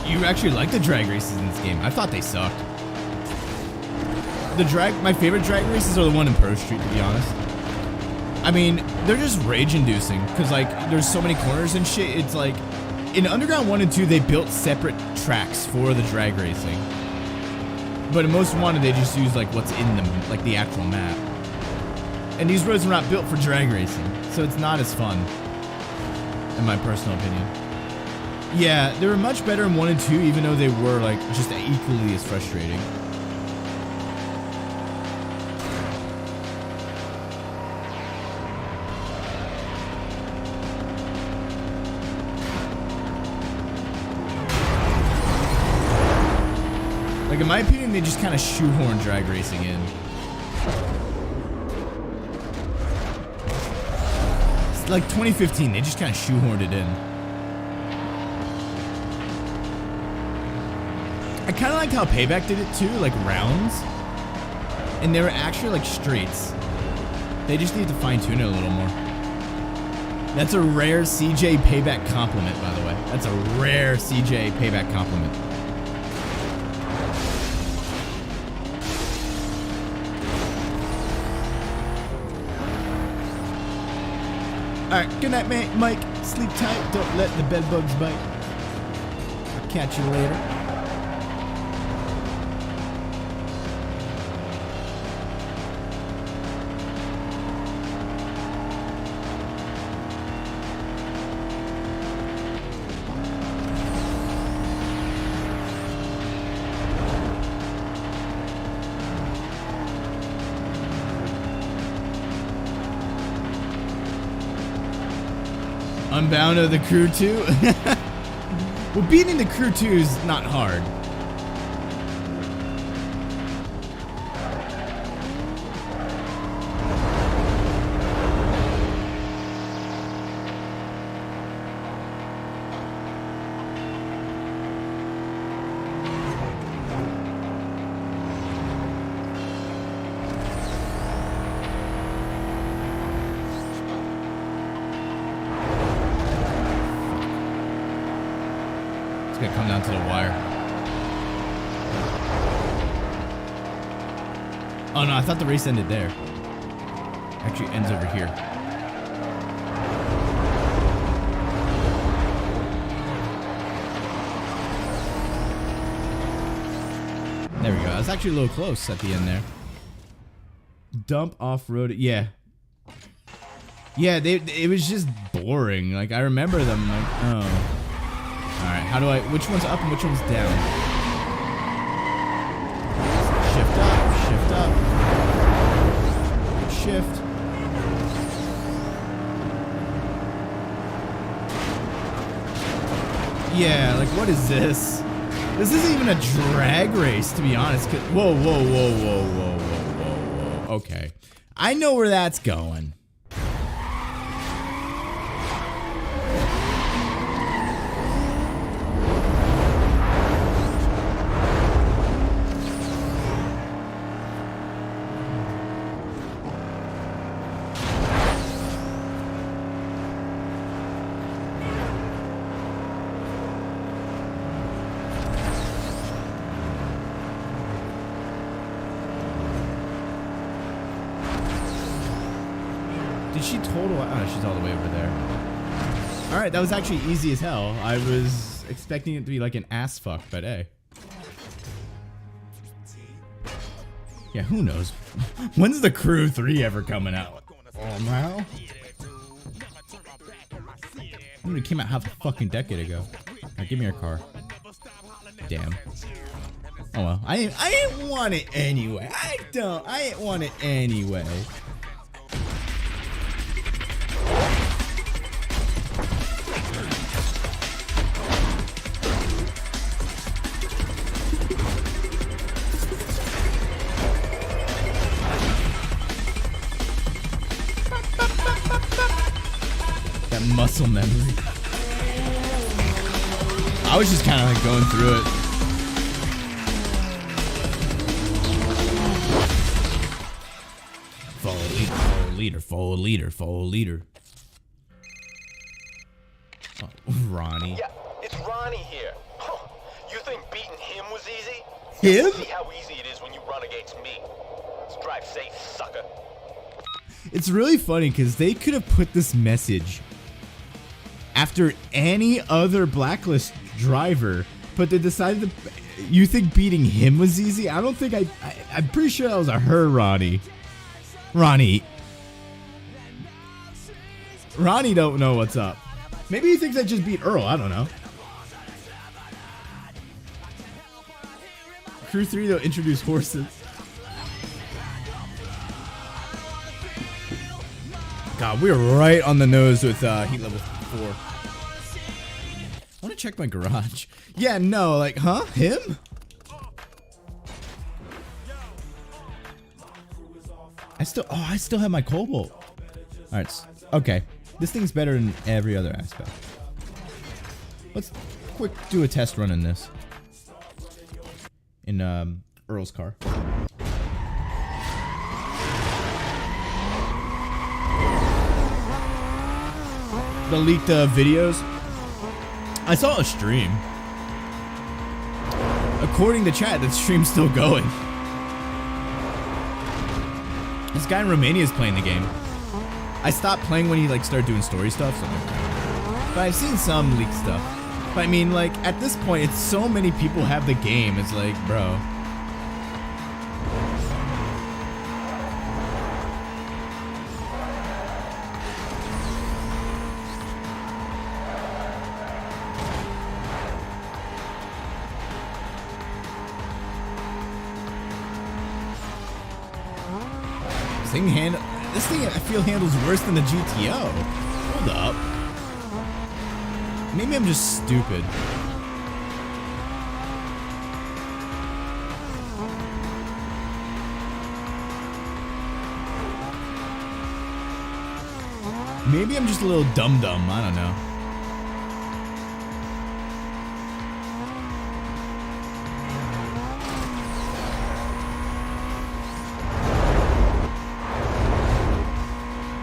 You actually like the drag races in this game. I thought they sucked. My favorite drag races are the one in Pro Street, to be honest. I mean, they're just rage-inducing, because, like, there's so many corners and shit. It's like, in Underground 1 and 2, they built separate tracks for the drag racing. But in Most Wanted, they just use, like, what's in them, like, the actual map. And these roads were not built for drag racing, so it's not as fun, in my personal opinion. Yeah, they were much better in 1 and 2, even though they were, like, just equally as frustrating. Like, in my opinion, they just kind of shoehorn drag racing in. It's like 2015, they just kind of shoehorned it in. I kind of liked how Payback did it too, like rounds. And they were actually like straights. They just need to fine tune it a little more. That's a rare CJ Payback compliment, by the way. That's a rare CJ Payback compliment. Alright, good night, Mike. Sleep tight. Don't let the bedbugs bite. I'll catch you later. Unbound of the Crew 2? Well, beating the Crew 2 is not hard. It's gonna come down to the wire. Oh no, I thought the race ended there. Actually, it ends over here. There we go. I was actually a little close at the end there. Dump off-road. Yeah. Yeah, it was just boring. Like, I remember them like, oh. Alright, how do I... Which one's up and which one's down? Shift up. Shift. Yeah, like, what is this? This isn't even a drag race, to be honest. Whoa. Okay. I know where that's going. Did she total? Oh, she's all the way over there. Alright, that was actually easy as hell. I was expecting it to be like an ass fuck, but hey. Yeah, who knows? When's the Crew 3 ever coming out? Oh, now? It came out half a fucking decade ago. Alright, give me your car. Damn. Oh well. I ain't want it anyway. I ain't want it anyway. Muscle memory. I was just kind of like going through it. Follow leader. Oh, Ronnie. Yeah, it's Ronnie here. Huh. You think beating him was easy? Him? See how easy it is when you run against me. Let's drive safe, sucker. It's really funny because they could have put this message after any other Blacklist driver, but they decided to... You think beating him was easy? I don't think I'm pretty sure that was a her, Ronnie. Ronnie don't know what's up. Maybe he thinks I just beat Earl, I don't know. Crew 3, though, introduced horses. God, we were right on the nose with heat level 4. I want to check my garage. Yeah, no, like, huh? Him? I still have my Cobalt. Alright, okay. This thing's better than every other aspect. Let's quick do a test run in this. In, Earl's car. The leaked videos. I saw a stream. According to chat, that stream's still going. This guy in Romania is playing the game. I stopped playing when he like started doing story stuff, so but I've seen some leaked stuff. But I mean, like at this point, it's so many people have the game. It's like, bro. This thing I feel handles worse than the GTO. Hold up. Maybe I'm just stupid. Maybe I'm just a little dumb. I don't know.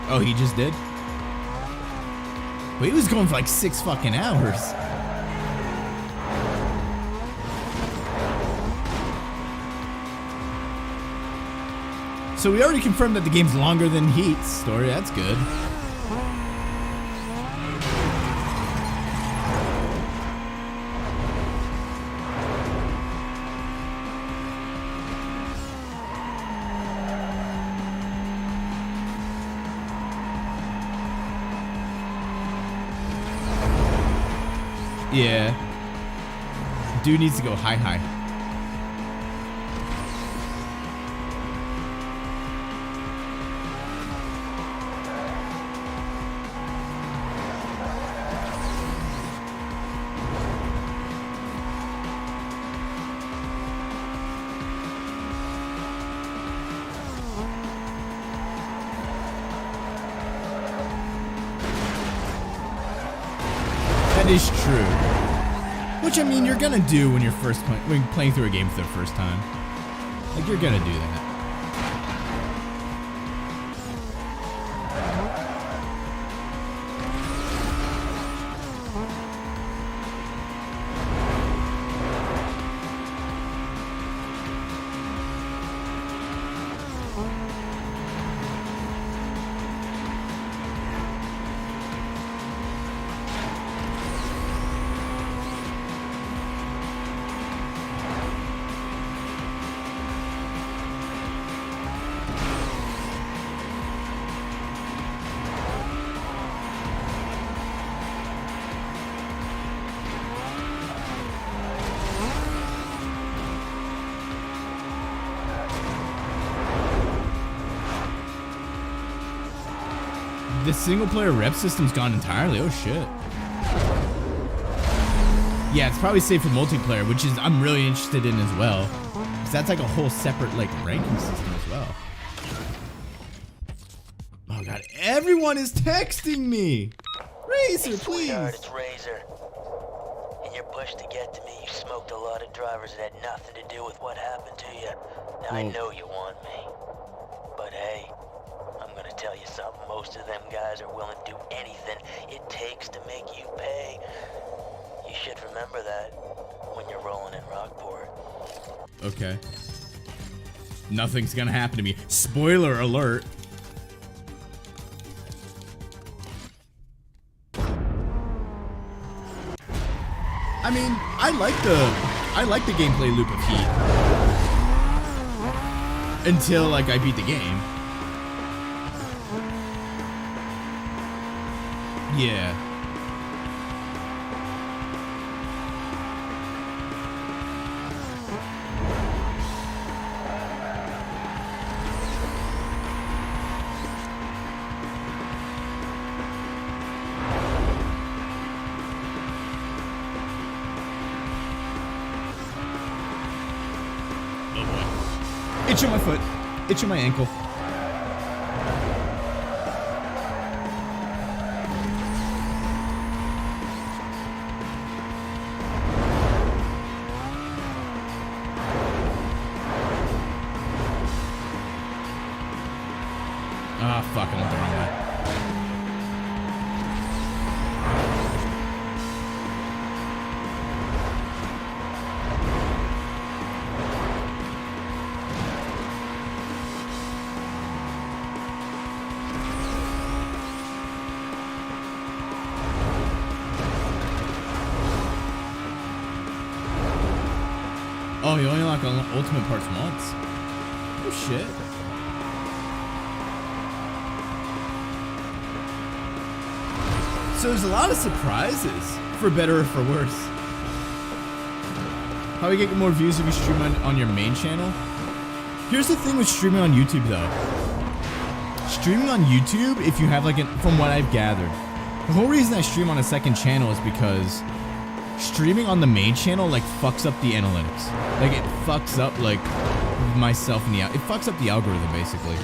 Oh, he just did? But he was going for like 6 fucking hours. So we already confirmed that the game's longer than Heat's story. That's good. Yeah. Dude needs to go high. That is true. Which, I mean, you're gonna do when you're when playing through a game for the first time. Like, you're gonna do that. The single player rep system's gone entirely. Oh shit. Yeah, it's probably safe for multiplayer, which is I'm really interested in as well. Cause that's like a whole separate like ranking system as well. Oh god, everyone is texting me. Razor, please. Sweetheart, it's Razor. In your push to get to me, you smoked a lot of drivers that had nothing to do with what happened to you. Now I know you want me. But hey, I'm gonna tell you something. Most of them guys are willing to do anything it takes to make you pay. You should remember that when you're rolling in Rockport. Okay. Nothing's gonna happen to me. Spoiler alert. I mean, I like the gameplay loop of Heat. Until like I beat the game. Yeah. Oh boy. Itch on my foot. Itch on my ankle. Ah, fuck, I went the wrong way. Oh, you only unlock ultimate parts once. Oh shit. So there's a lot of surprises, for better or for worse. How we get more views if you stream on your main channel? Here's the thing with streaming on YouTube though. Streaming on YouTube, if you have like from what I've gathered, the whole reason I stream on a second channel is because streaming on the main channel like fucks up the analytics. Like it fucks up like myself and it fucks up the algorithm basically.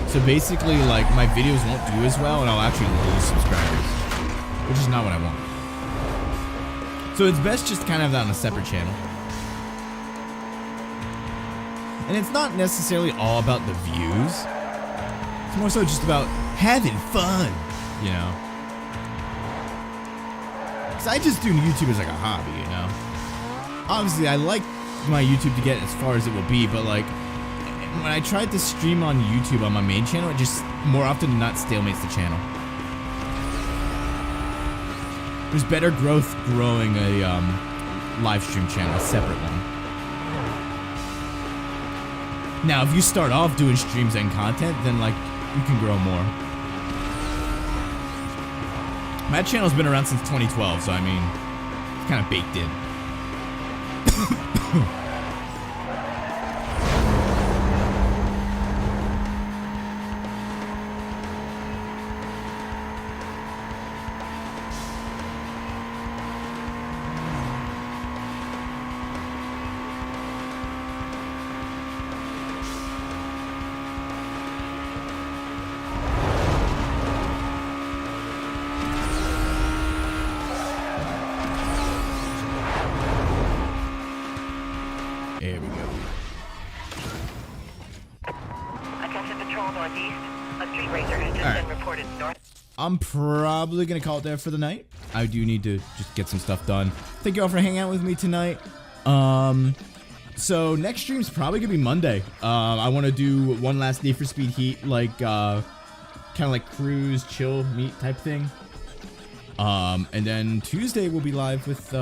So basically like my videos won't do as well and I'll actually lose subscribers. Which is not what I want. So it's best just kind of have that on a separate channel. And it's not necessarily all about the views. It's more so just about having fun, you know? Because I just do YouTube as like a hobby, you know? Obviously, I like my YouTube to get as far as it will be, but like, when I tried to stream on YouTube on my main channel, it just more often than not stalemates the channel. There's better growth growing a live stream channel, a separate one. Now, if you start off doing streams and content, then like you can grow more. My channel's been around since 2012, so I mean, kind of baked in. There we go. Attention Patrol Northeast. A street racer has just been reported north. I'm probably gonna call it there for the night. I do need to just get some stuff done. Thank you all for hanging out with me tonight. So next stream's probably gonna be Monday. I want to do one last Need for Speed Heat, like kind of like cruise, chill, meet type thing. And then Tuesday we'll be live with.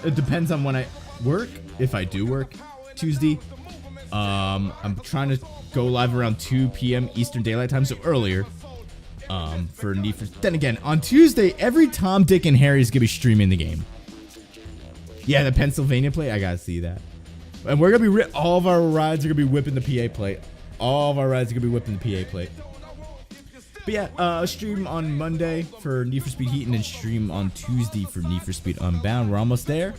It depends on when I work. If I do work Tuesday, I'm trying to go live around 2 p.m. Eastern Daylight Time, so earlier. For Need for. Then again, on Tuesday, every Tom, Dick, and Harry is gonna be streaming the game. Yeah, the Pennsylvania plate. I gotta see that. And we're gonna be all of our rides are gonna be whipping the PA plate. All of our rides are gonna be whipping the PA plate. But yeah, stream on Monday for Need for Speed Heat, and then stream on Tuesday for Need for Speed Unbound. We're almost there.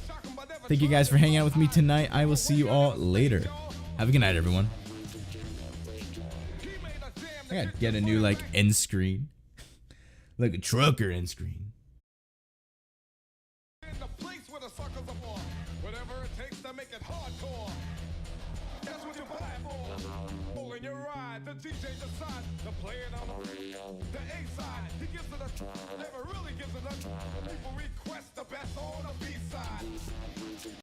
Thank you guys for hanging out with me tonight. I will see you all later. Have a good night, everyone. I gotta get a new, like, end screen. Like a trucker end screen. Whatever it takes to make it hardcore. That's what you buy for. Pulling your ride, the DJ decides to play it on the radio. The A side, he gives it a never really gives it a people request the best on the B side.